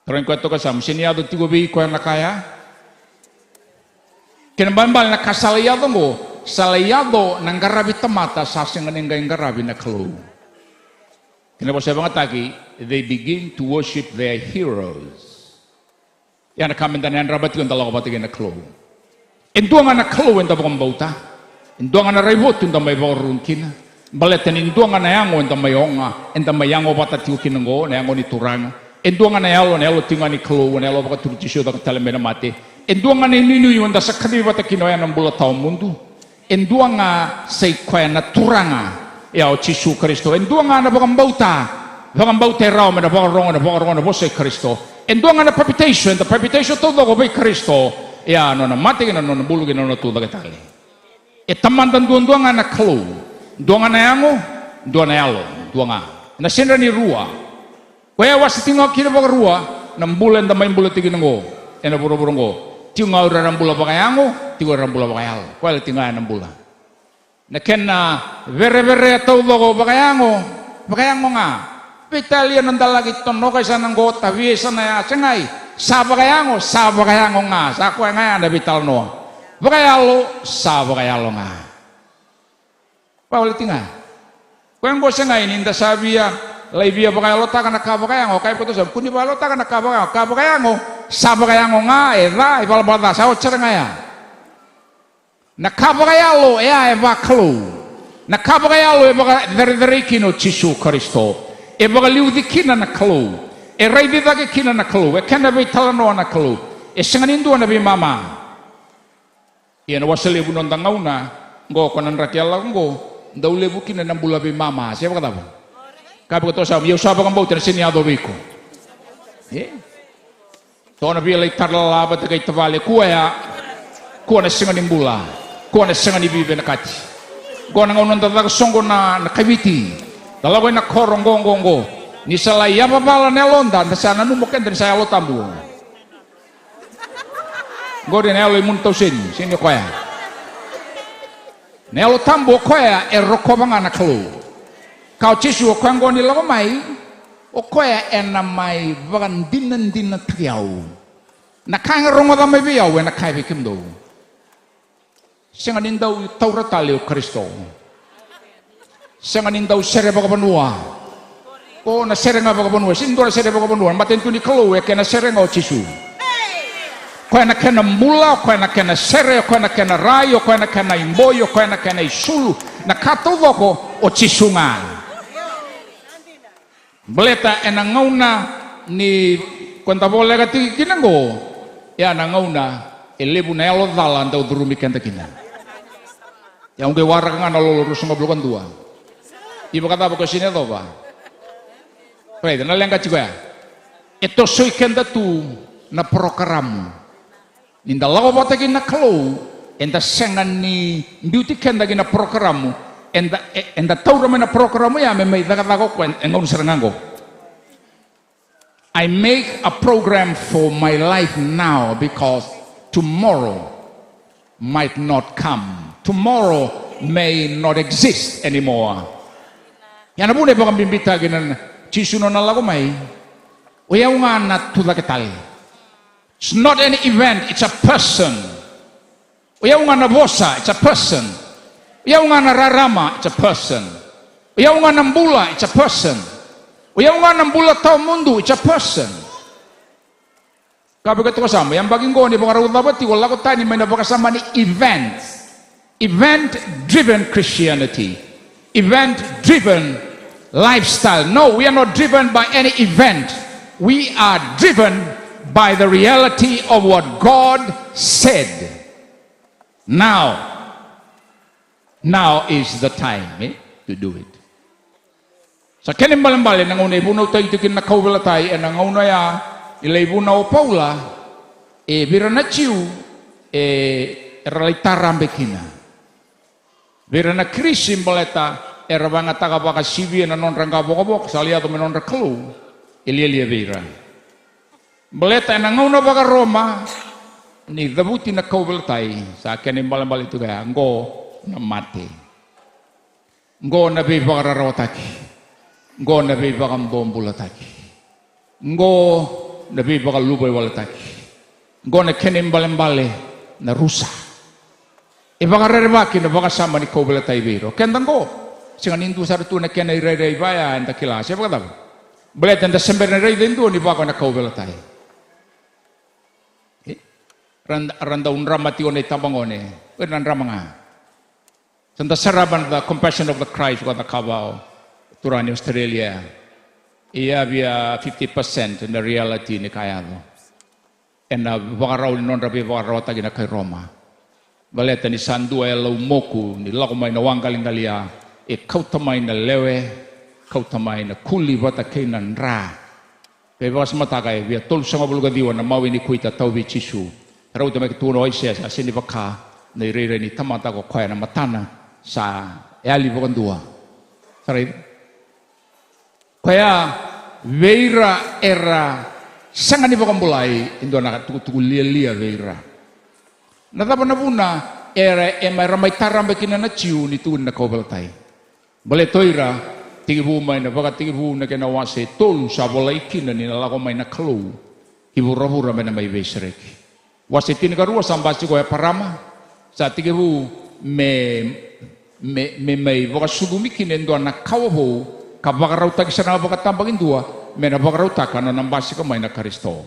tren ko to ka sam senia do tigo bi ko na kaya ken bambal na kasalia ngo salayado nang garabi tamata sasing nang garabi na klo. Kenapa saya banget lagi? They begin to worship their heroes. Yang nak kami dan yang rabat kita lalu batik na klo. Enduang anak klo enta bukan bauta. Enduang anak ribut enta may borun kina. Baletan enduang anak yango enta may onga. Enta may yango batat yukin ngo na yango ni turang. Enduang anak yalo tinggal ni klo na yalo bakat turjisyo dak talemena mati. Enduang anak ninu yung enta sakadi batak kinoya ng bulat taong mundo. Enduanga say kwa na turanga ya o Yesu Kristo enduanga na bakang bauta rao na bakang rongo say Kristo enduanga na palpitation the palpitation to do by Kristo ya no na mati na no bulugin no to daga tali tamandan duanga na klo duanga na yango duanga yalo duanga na senra ni rua kaya wasitinga kina bakang rua na bulan da main bulatigin ngo ena buru-buru ngo tinga ura rambula bakayango tigo rambula bakayal kwal tinga nambula na kena vere atau logo bakayango nga Italia nanda lagi tono kay sanang go tawi sana ya sengai sa bakayango nga sa ko nga na vital no bakayalo sa bakayalo nga pawal tinga kwen go sengai ninda sabia laibia bakayalo ta kana ka bakayango kay puto sab kuni balo ta kana ka bakayango sabakayango nga eva ibal bata sao cerengaya nakabakayalo eva klo nakabakayalo eva dari kino Yesu Kristo eva liudi kina na klo raidi dagi kina na klo kena be talano na klo senganindu na be mama iana wasale bunon tangauna ngo konan rakyala ngo daule bukina na bula be mama siapa kata kabe to sa yo sabakang bau tersini ado biko Tona bila itarla ba kay tavale kuya na singa nimbula kuya na singa ni bibe na kati kuya na ngonon tatak songo na kawiti dalawa na korongongongo ni sala yapa bala nelonda na sana numoken dan saya lo tambu gore nelo imunto sini kuya nelo tambu kuya erokobanga na klu kau cisu kuya ngoni lawa mai o kuya enamai bagan dinan triau na kanga rongo da mai biau na kai bikim do senganin daw taura talio Kristo senganin daw sere baga banua ko na sere nga baga banua sindora sere baga banua maten tu ni kalo e kena sere nga cisu ko na kena mula ko na kena sere ko na kena rayo ko na kena imboyo ko na kena isulu na kato ko o cisu nga beleta ena ngauna ni kwanta boleh kati kinango ya na ngauna elebu na elo dalan tau durumi kenta kina yang ge warak ngana lo lurus ngoblokan tua ibu kata apa kesini atau apa baik na lenga juga itu soi kenta tu na program ninda lawa bota kina klo enda sengan ni beauty kenta kina program enda tahu ramai na program ya memang ida kata kok engon serengango I make a program for my life now because tomorrow might not come. Tomorrow may not exist anymore. Yan na po na baka bimbita ginan chisuno na lago may uyaw nga na tula ketal. It's not an event, it's a person. Uyaw nga na bosa, it's a person. Uyaw nga na rarama, it's a person. Uyaw nga na mbula, it's a person. Uyaw nga ng bulat tao mundo, it's a person. Kabi ka ito kasama, yung baging ko, ni baka rawabati, wala ko tayo, may nabakasama ni events. Event-driven Christianity. Event-driven lifestyle. No, we are not driven by any event. We are driven by the reality of what God said. Now is the time to do it. Sa kenim balambali nang unay bunaw tayo tikin na kawala tayo nang unay ilay bunaw paula bira na chiu ralitaram bekina bira na krisim baleta erabanga taga baka sibi na non rangga bokobok saliado menon raklu ililia bira baleta nang unay baka Roma ni dabuti na kawala tayo sa kenim balambali itu kaya ngo na mati ngo na bibaka rarawataki ngo na bibakang bombulataki ngo na bibakang lubay walataki ngo na kenembale na rusa ibaka rerebaki na baka sama ni kobelatay biro kendang ko singa nindu saratu na kena irere ibaya anda kilasi baka daw belet anda sember na rei dindu ni baka na kobelatay randa unramati one tambangone nan ramanga santa saraban the compassion of the Christ kata kabao Turani Australia, ia via 50% in the reality ni kaya do. And wakaraw ni non rabi wakaraw tagi na kay Roma. Baleta ni sandu ay laumoku ni lakumay na wanggaling galia kautamay na lewe, kautamay na kuli bata kay nanra. Kaya bakas matakay via tol sa mabulga diwa na mawi ni kuita tawbi chisu. Raw tamay kituno ay siya sa sinibaka na irere ni tamata ko kaya na matana sa eali wakandua. Saray. Kaya veira era sanga ni bakang bulai indo na tuku lia veira. Natapa na puna era emay ramay taram bekina na chiu ni tuun na kobaltay. Bale toira tigibu may na baka tigibu na kinawase tol sa bulay kina ni nalako may na klo. Hibura-hura may na may vesrek. Wase tinigarua sambasi ko ya parama sa tigibu may baka sugumikin indo na kawaho kabakaraw ta kisana baka tambangin dua mena bakaraw ta kana nambasi ka may na Kristo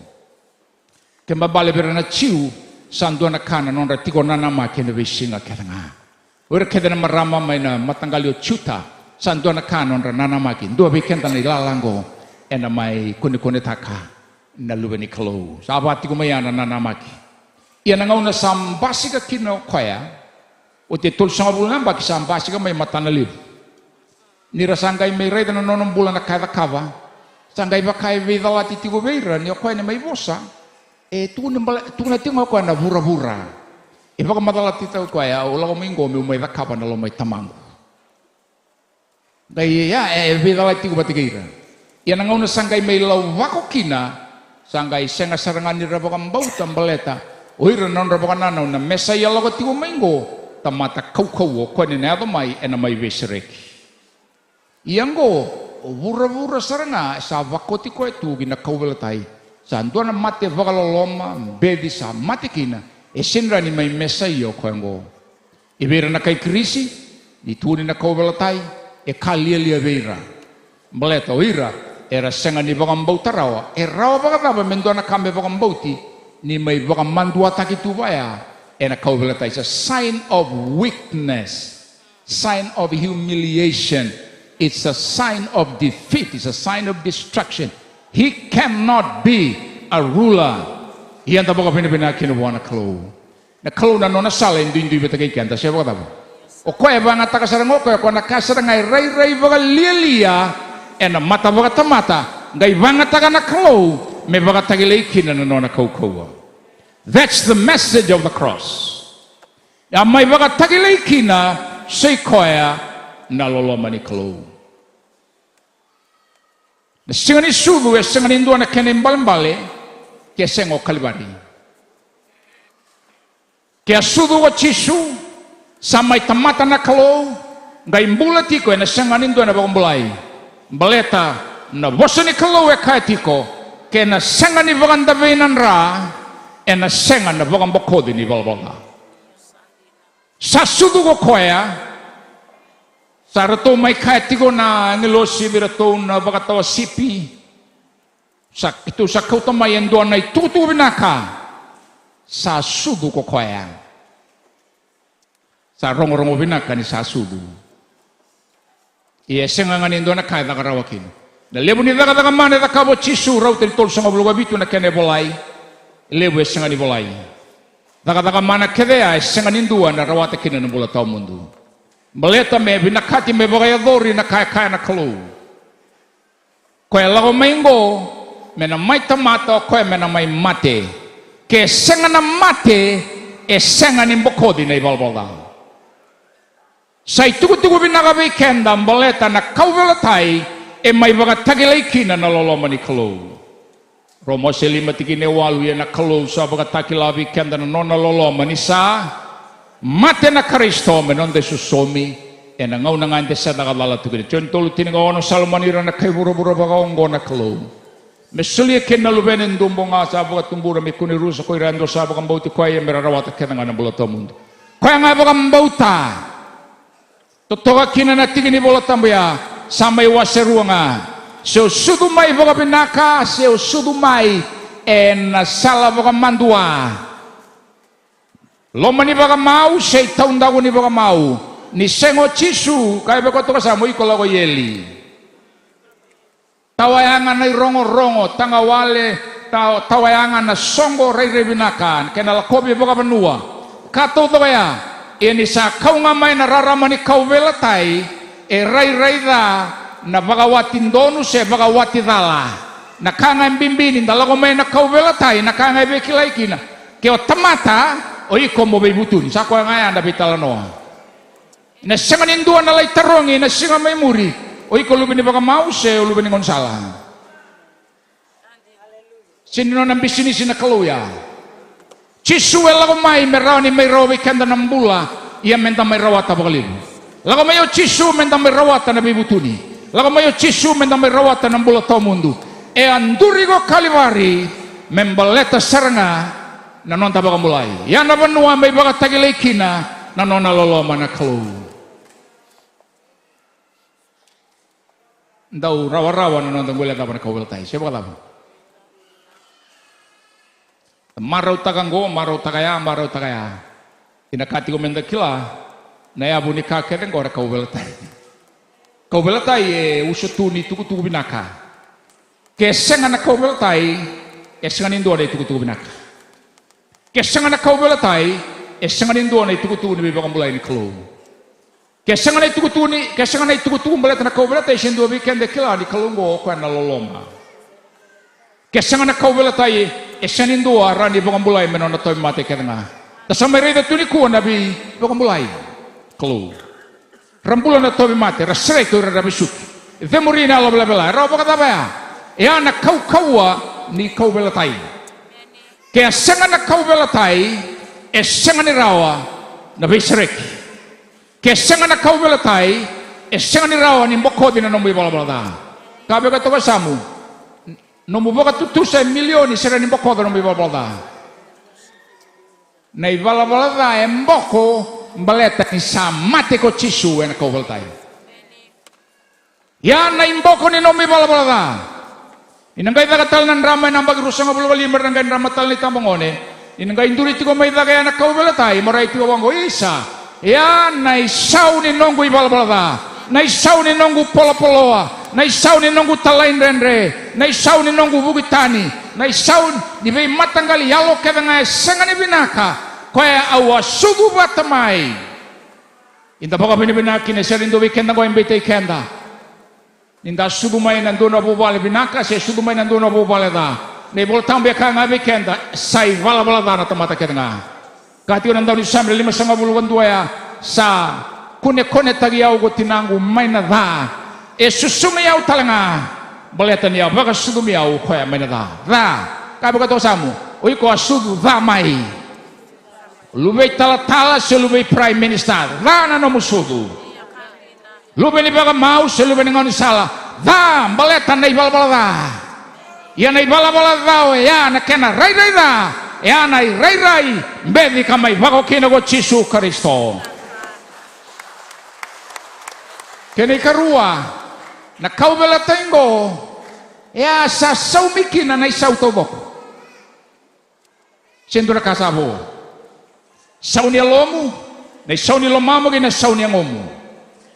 kembali bera na chiu sandu na kana non ratiko na nama kene besinga kelanga wer kede na marama may na matanggalio chuta sandu na kana non ranana makin dua beken tan ilalango ena may kuni taka na lubeni klo sabati ko may na nanamaki iya na ngauna sambasi ka kino kaya uti tul sa bulan baki sambasi ka may matanalib nirasangkay may rey na nonong bulan na kaya kava Sanggai bakai vidala titigo beira ni ko ne mai bosa. Tu na tingo ko na vura. E baka madala titau ko ya o lo mingo mi mai vakapa na lo mai tamango. Dai ya vidala titigo batigeira. Ia na ngauna sanggai mai lau wako kina sanggai senga sarangani rabaka mbauta mbaleta. Oira non rabaka nana na mesa ia logo tigo mingo tamata kau ko ne na mai ena mai vesereki. Iango vura saranga sa vakoti ko tu gina kauvelatai sa andona mate vagaloloma bedi sa mate kina e sinra ni mai mesa io ko ngo ibera na kai krisi ni tu ni na kauvelatai e kalia veira mbaleta oira era senga ni vagambau tarawa e rawa vagataba mendona kambe vagambauti ni mai vagamandua takitu vaya e na kauvelatai is a sign of weakness, sign of humiliation. It's a sign of defeat. It's a sign of destruction. He cannot be a ruler. Iyan tabo ka pinipinakin na kalo. Na kalo na nona sala hindi beta kay kanta siya ba tabo. O koe ba nga takasarang ko ko nakasarang ay ray baga lilia na mata baga tamata ngay ba nga taga na kalo may baga tagilaykin na nona kaukawa. That's the message of the cross. May baga tagilaykin na say koya naloloma ni kalo. Na singa ni sudu e singa ni ndua na kene mbalimbali ke sengo kalibari. Ke sudu wa chisu samai tamata na kalo ngai mbula tiko e na singa ni ndua na bagumbulai. Mbaleta na bosa ni kalo e kai tiko ke na singa ni baganda veinan ra e na singa na bagambokodi ni balbala. Sa sudu ko koya Sarato mai kai tigo na ngelosi birato na bakatawa sipi. Sak itu sakau tamai endo na tutu binaka. Sa sudu ko koya. Sa rongo binaka ni sa sudu. Ia sengangan endo na kai dakarawakin. Na lebu ni daga mana dakabo chisu rau tol sama buluga bitu na kene bolai. Lebu sengani bolai. Daga mana kedea senganin dua na rawata kina na bola tau mundu. Baleta me binakati me bagayadori na kaya na kalu. Koe lago maingo me na mai tamata koe me na mai mate. Ke senga na mate e senga ni mbokodi na ibalbalda. Sa itugu binagabi kenda baleta na kauvelatai e mai bagatagilay kina na loloma ni kalu. Romo selima tikine walu ya na kalu sa bagatakilabi kenda na nona loloma ni sa mate na Kristo menonde susomi e na ngau na ngante sa nakalala tukiri chontolu tinigawa no salmanira na kay buro-buro bagaonggo na kalo mesuli ken na lubenen dumbo nga sa baga tumbura me kunirusa ko irando sa baga mbauti ko ay merarawata ken nga na bulato mundo ko nga baga mbauta totoga kina na tigini bulato ya samay waseru nga so sudumay baga binaka so sudumay en sala baga mandua Loma ni baga mau, sei taun dago ni baga mau. Ni sengo chisu, kaya beko toka sa mo iko lago yeli. Tawayangan na rongo-rongo, tangawale, tawayangan na songo rei binakan, kena lakobi baga benua. Kato to kaya, ini sa kau ngamay na raraman ni kau velatai, rai da na baga watin donu se baga wati dala. Na kangay bimbinin, dalago may na kau velatai, na kangay bekilay kina. Kaya tamata, oi ko mo butun sa ko nga anda bitalano na senganin dua na lay tarongi na singa may muri oi ko lubini baga mause o lubini ngonsala sinino nang bisini sina kaluya chisuel lago mai merani may rawi kanda ng bula iya menta may rawata bagalib lago mayo chisu menta may rawata na bibutuni lago mayo chisu menta may rawata ng bula to mundo e anduri ko kalibari membaleta saranga nanon tabaga mulai yan na banua may baga tagilay kina nanon naloloma na kalu daw rawa-rawa nanon tanggula taban na kawal tayo siya baka maraw takanggo maraw takaya tinakati ko mendakila nayabu ni kakeren ko na kawal tayo usutuni tuku binaka kesengan na kawal tayo esenganin doon ay tuku binaka Kesangan na kaubelatai, esangan indo na itukutu ni bibang mulai ni klo. Kesangan na itukutu ni belat na kaubelatai sindo biken de kila ni kalungo ko na loloma. Kesanga na kaubela tai esanin dua rani bokam bulai menona toy mate ketanga. Tasama reda tuni kuwa nabi bokam bulai. Kelu. Rambulan na toy mate rasre ko rada bisuk. Demurina lo bela bela. Ro bokata ba ya? Ya na kaua ni kaubela tai. Kesanga na kaubela tai esanga ni rawa nabi srek. Kesanga na kaubela tai esanga ni rawa ni mbokodi na nombi bala bala. Kabe ka to samu. No mu boka tutusa milioni sera ni mboko no mi balda. Nei vala balda e mboko mbaleta ni samate ko cisu en ko voltai. Ya nei mboko ni no mi balda. Inangay katal nan ramay nang bagrusa nga bulwali marangay ramatal ni tambangone. Inangay induri ti ko may dagay na ko voltai moray ti wango isa. Ya nei sau ni nongo balda. Nei sau ni nongo polo-poloa. Nai sau ni nongu talain renre, nai sau ni nongu bugitani, nai sau ni vei matanggali yalo kedanga sengani binaka, koya awa sudu batamai. Inda baka binibinaki ne serindo weekend ko imbite kenda. Inda sudu mai nanduna bubale binaka se sudu mai nanduna bubale da. Ne boltang beka nga weekenda sai vala vala da na tamata kedanga. Kati orang daw ni samre 5.52 ya sa kune tagi au go tinangu mai na da. E susumiyaw talanga baleta niya baka sudumiyaw koya menada ra kabe kato samu oi ko sudu va mai lubei tala selubei prime minister ra na no musudu lubei ni baka mau selubei ngoni sala va baleta nei balbalada ya nei balbalada ya na kena rai da ya nai rai mbedi kamai bako kina go Yesu Kristo kene karua na kau bela tengo ya sa sau mikina na isau tobok sendura kasabo sau ni lomu na sau ni lomamu na sau ni ngomu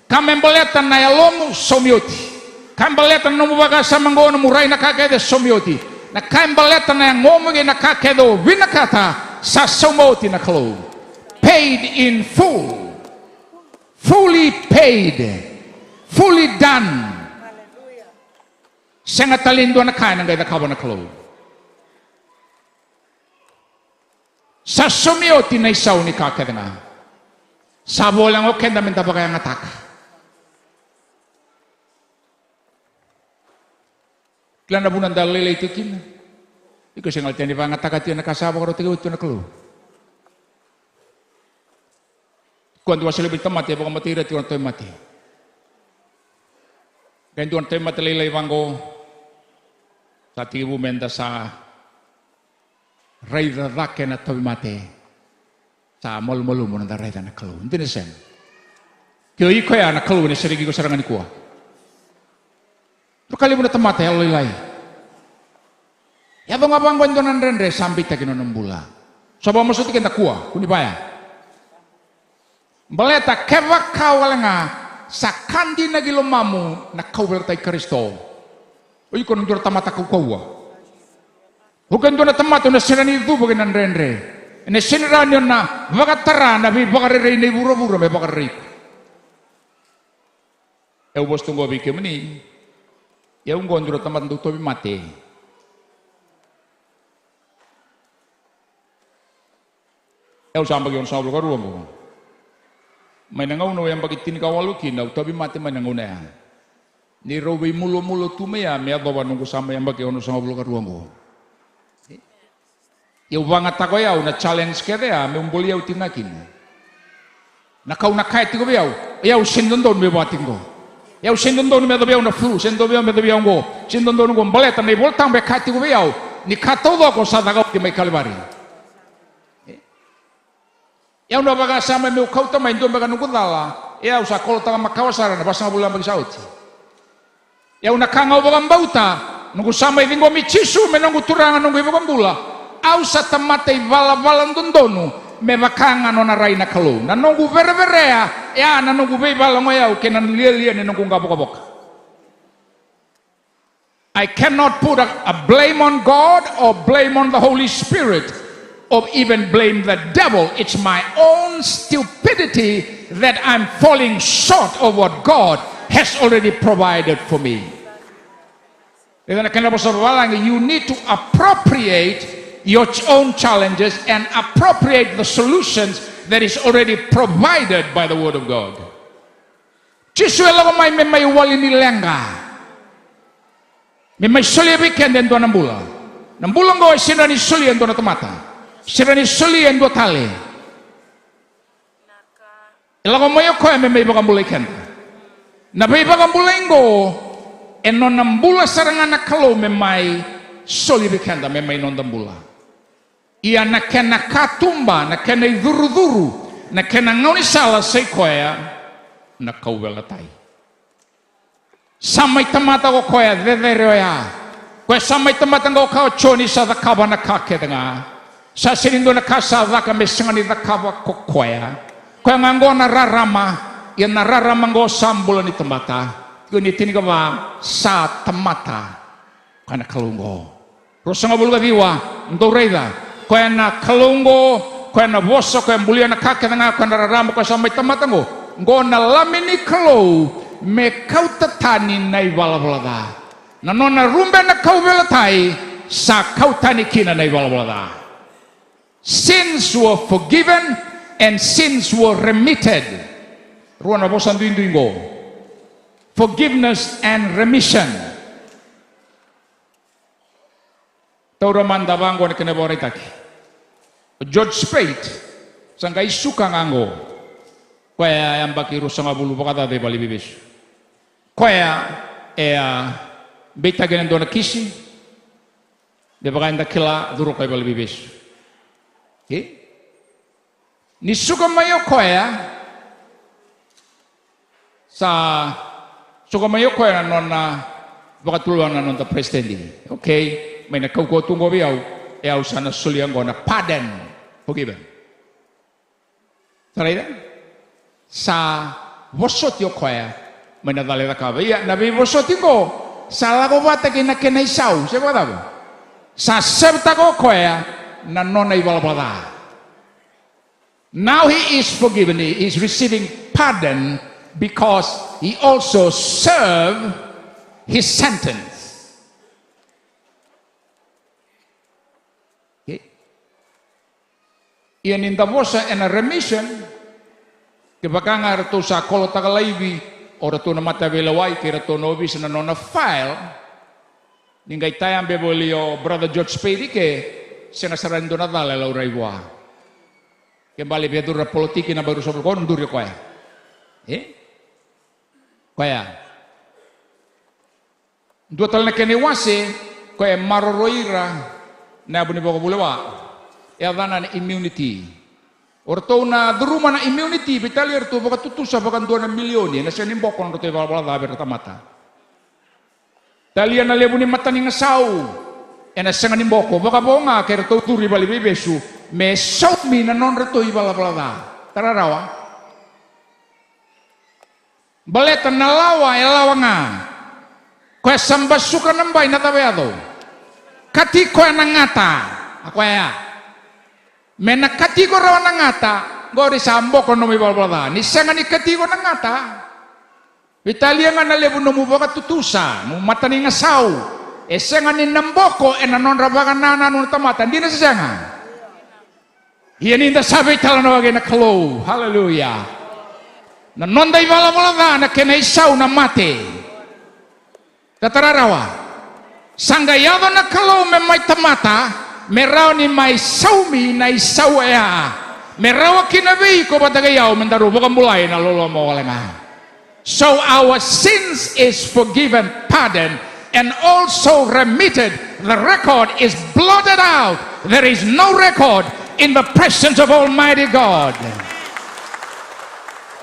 kamembeleta na lomu somioti kambeleta no mubaga samangono murai na kakede somioti na kambeleta na ngomu na kakedo vinakata sa somoti na klo paid in full fully paid fully done. Senga talindo na kaya nangay nakawa na klo. Sa sumioti na isaw ni kakeda nga. Sabo lang o kenda minta pa kaya nga taka. Klan na bunan dalilay tikin. Iko singal tiyan di pa nga taka tiyan nakasabo karo tigaw ito na klo. Kuando wasilibit mati, baka matira tiyan to'y mati. Gantuan tema telilay wanggo sa tibu menda sa raida dake na tabi mate sa mol-molu mo na raida na kalu. Hindi na sen. Kaya iko ya na kalu ni serigi ko sarangan ikuha. Pero kali mo na tamate alilay. Yato nga bang kwento ng rendre sambit na kinonambula. Sabang masuti kita kuha kunibaya. Baleta keva kawala nga sa kandi na gilomamu na kawal tay Kristo. Uy ko nung tamata ko kawa. Huwag doon na tamato na sinani ito bagay ng rendre. Na siniraan yun na bakatara na may bakariray na ibura-bura may bakariray ko. Ewa bos tunggu bikin meni. Ewa ngon doon na tamat nung tobi mati. Ewa sambag yun sa ulo karuwa mo. May nangaw yang bagi tinikawalukin na tabi mati may nangaw na yan. Ni raway mulo-mulo tumaya may abawa nung kusama yang bagi ono sa ulo karuwa mo. Yung bangat ako yaw na challenge kaya ya may umbol yaw tinakin. Nakaw na kahit ko yaw. Yaw sindon doon may bating ko. Yaw sindon doon may dabiyaw na flu. Sindon doon may dabiyaw ko. Sindon doon ko baleta may boltang may kahit ko yaw. Ni katodo ako sa dagaw di may kalibari. Yaw na baga sama may ukaw tamay doon baga nung kudala. Yaw sa kolta nga makawasaran na basta nga bulang mag-isaot. Yaw nakangaw bagang bauta. Nung kusama iting ko may chisu may nung kuturangan nung ibang bula. Aw sa tamatay vala-valang dondonu me bakangan na ray na kalu. Nanunggu vere-verea, ya nanunggu bay balang ayaw kenan liya-liya ni nunggu kabok-kabok. I cannot put a blame on God or blame on the Holy Spirit or even blame the devil. It's my own stupidity that I'm falling short of what God has already provided for me. You need to appropriate your own challenges and appropriate the solutions that is already provided by the Word of God. Chiswela ko may wali ni lenga. May suli weekend endo nambula. Nambulang ko sila ni suli endo na tomata. Sila ni suli endo tali. Ila ko mayo ko may bagang bulay kenda. Na may bagang bulay ngo eno nambula sarangan na kalo may suli weekend may non nambula. Ia na kena katumba na kena iduru-duru na kena ngauni sala say koya na kauwelatai. Samay tamata ko koya dederoya. Koya samay tamata ko kao choni sa dakaba na kake nga. Sa sinindo na kasa daka mesangani dakaba ko koya. Koya ngango nararama yan nararama ngo sambulan ni tamata. Guniti ni kaba sa tamata kana kalungo. Rosa nga bulga diwa ndo reida. Koya na kalungo koya na boso koya bulia na kake nga koya nararama koya samay tamata ngo. Ngo na lamini kalau me kau tatani nai wala-wala na nona rumbe na kau velatai sa kau tani kina nai wala-wala. Sins were forgiven and sins were remitted. Ruana bosan duingo. Forgiveness and remission. Taura mandabango na kinaboritaki. George Speight sangka isuka ngango. Koya yang baki rusa ngabulu bakata de bali bibis. Koya beta genen dona kisi. De baka kila duro koy bali bibis. Ni suka mayo koya sa suka mayo koya nona baka tuluan na nonta presidente. Okay, may nakau ko tungo biaw au sana suliang gona pardon, forgiven. Saray sa wasot yo koya menadali ka ya nabi wasot ko sala ko bata kina kena isau siapa tahu sa sebta ko koya na nona ibalabala. Now he is forgiven, he is receiving pardon because he also served his sentence. Okay. Ian in the vosa and a remission kebakanga rato sa kolo tagalaibi o rato na matawelawai kay rato nobi sa nanona file ningay tayang bebolio brother George Speight ke sinasarando na dala lauraywa kembali bedur na politiki na baru sobro kon duri koya koya dua tal na keniwase koya maroroira na abuni boko bulewa dana immunity. Orto na deruma na immunity bitali orto baka tutusa baka 2 milioni na siya nimbokon orto wala daber tamata. Talian na lebu ni mata ni ngasau. Ena siya nimboko baka bonga kay orto turi bali bebesu me saut mi na non orto ibala tararawa. Baleta na lawa elawa nga. Kaya sambasuka nambay na tabeado. Kati ko na ngata. Ako ya. Mena katigo rawa nangata, gori sambo kono mi balbala. Ni sanga ni katigo nangata. Italia nga nalebu no mu baka tutusa, no mata ni ngasau. E sanga ni namboko e nanon rabaga nana no tamata. Hindi na sanga. Iyan inda sabi tala na wagi na kalo. Hallelujah. Nanon day balbala na kenaisau na mate. Tatararawa. Sanggayado na kalo me may tamata. Merau ni mai saumi na isau ea. Merau kinabi ko batagayaw mendaru bukan mulai na lolo mo nga. So our sins is forgiven, pardoned, and also remitted. The record is blotted out. There is no record in the presence of Almighty God.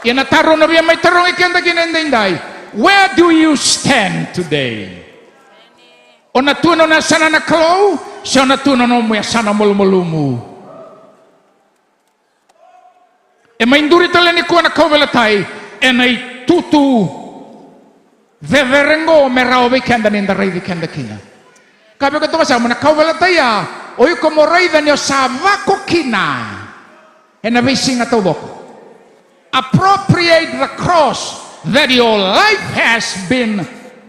Inataro na biya may tarong ikenda kinenday. Where do you stand today? O natuno na sana na kalaw, siya natuno na mo sana mulumulumu. E mainduri tala ni kuwa na kawalatay, e na itutu veverengo merao vikenda ninda ray vikenda kina. Kabi ko to kasama na kawalatay o yung kumoray da niyo sa vako kina. E na bising na tubok. Appropriate the cross that your life has been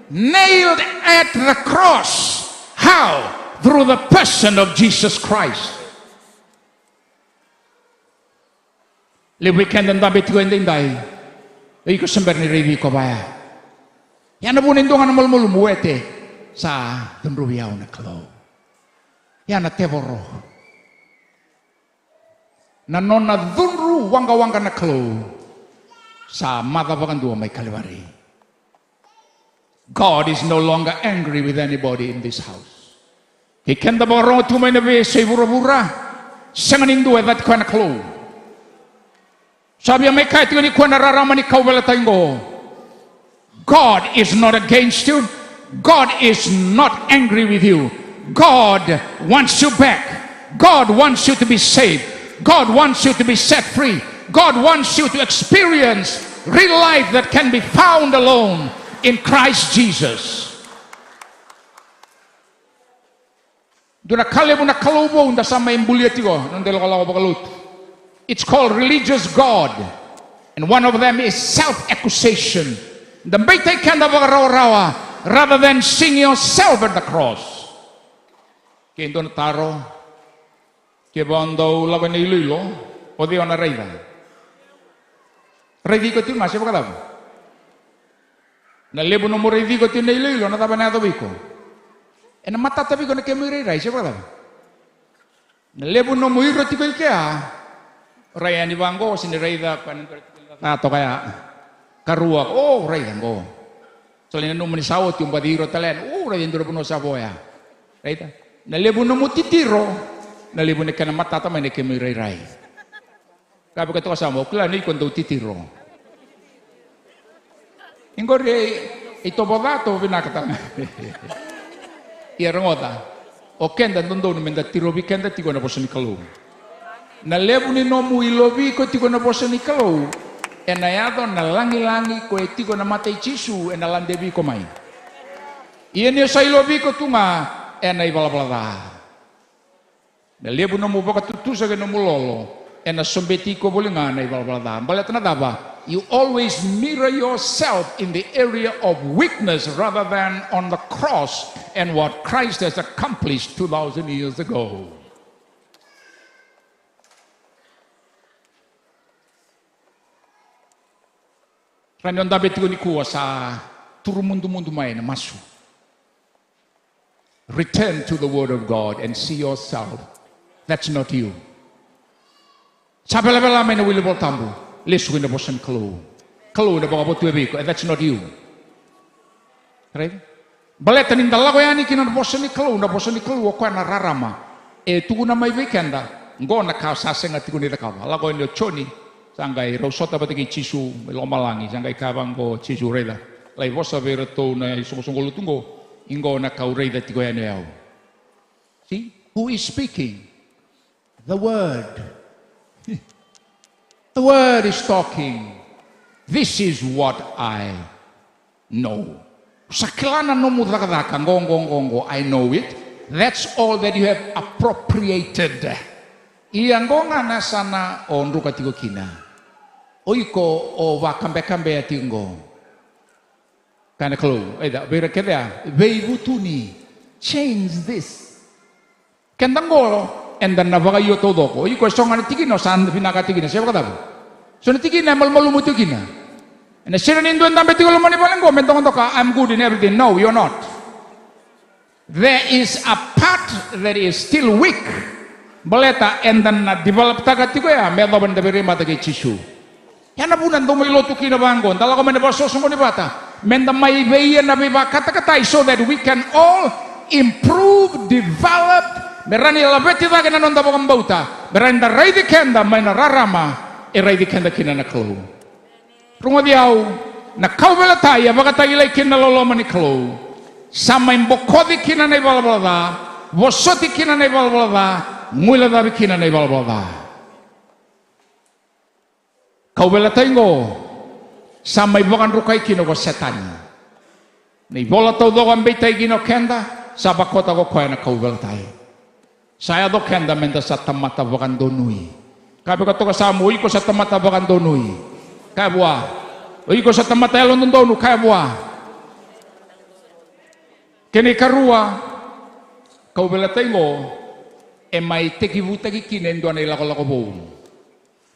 nailed at the cross. How? Through the person of Jesus Christ. Le weekend ang dapat ko inday. Ay ko sember ni revi ko baya. Yan na bunin doon ang mulmulumuete sa tunruyaw na klo. Yan na teboro. Na nona dunru wanga na klo sa madabagan doon may Kalvari. God is no longer angry with anybody in this house. He can the borong tumay na be say bura-bura. Sanganin doon that ko na klo. Sabi ang may kahit yun ikaw nararaman ikaw wala tayong go. God is not against you. God is not angry with you. God wants you back. God wants you to be saved. God wants you to be set free. God wants you to experience real life that can be found alone in Christ Jesus. Doon na kali mo na kalubo na sa may imbulyati ko. Nandalo ka lang ako bakalut. It's called religious God. And one of them is self-accusation. The baitay ka na rawa rather than seeing yourself at the cross. Kaya doon taro. Kaya ba ang daw laban na ililo? O di na reyda? Reydi ko tiyo nga, siya ba kadab? Nalebo na mo reydi ko tiyo na ililo, nataba na ito ko. E na matatabi ko na kayo mo reyday, siya ba kadab? Nalebo na mo iro tiyo kaya, Raya ni Banggo, sinirayda pa nato kaya karuak, oh raya ko. So linanong ni sawot yung badiro talen, oh raya nduro puno sa boya. Rayda. Nalibo na mo titiro, nalibo ni ka na matata may nekemi ray. Kabi ka to kasama, kula ni kondo titiro. Ingori ito bodato binakata. Ierangota. O kenda ndondo ni menda tiro bikenda tigo na boso ni kalung. Na lebu ni nomu ilobi ko tiko na bosa ni kalau e na yado na langi ko tiko na matay chisu e na landebi ko mai iye ni sa ilobi ko tunga e na ibalabalada na lebu nomu baka tutusa ke nomu lolo e na sombeti ko bolinga na ibalabalada balat na daba you always mirror yourself in the area of weakness rather than on the cross and what Christ has accomplished 2,000 years ago. Kaya ang dapat ko ni kuwa sa turu mundo may na masu. Return to the Word of God and see yourself. That's not you. Sabi la may na wilibol tambo. Lesu na bosan kalo. Kalo na baka po tuwebi ko. And that's not you. Right? Baleta nindala ko yan ikin na bosan ni kalo. Na bosan ni kalo ako na rarama. E tuko na may weekenda. Ngo na kausaseng at tiko nila kawa. Lako yung choni. Sanggai rosota batiki chisu lomalangi sanggai kabang ko chisu reda lai vosa vera to na sungguh tunggu ingo na kau reda tiko ya neau. See who is speaking? The Word. The Word is talking. This is what I know. Sakilana no mudrakadaka ngongo I know it. That's all that you have appropriated. Iangonga na sana onruka tiko kina. Oiko o va kambe atingo. Kana klo. Eda bera kedea. Veibutuni. Change this. Kendangolo. Enda navaga yo todo ko. Oiko songa tigino san pinaka tigina. Siapa katabu? So tigina mal mutu kina. And sira nindo ndambe tigolo mani palengo mentong toka I'm good in everything. No, you're not. There is a part that is still weak. Baleta endan na develop tagatigo ya melo benda beri mata ke chisu. Yana bunan do may lotu kina bangon. Tala ko man baso sungo ni bata. Menda may beya na biba kata-kata so that we can all improve, develop. Merani labeti da kana nonda bokam bauta. Beranda ready kenda may nararama e ready kenda kina na klo. Rungo diaw na kawela taya baka tayo lay kina lolo ni klo. Sama imbokodi kina na ibalbalada. Bosoti kina na ibalbalada. Mula dabi kina na ibalbalada. Kau bela tengo samai bukan rukai kino ko setan. Ni bola tau dogan betai kino kenda sabakota ko koy na kau bela tay. Saya do kenda menda sa tamata bukan donui. Kabe ko to kasama uy ko sa tamata bukan donui. Kaya buwa. Uy ko sa tamata elon donu kaya buwa. Kene karua kau bela tengo e mai teki vutaki kine ndo na lako bou.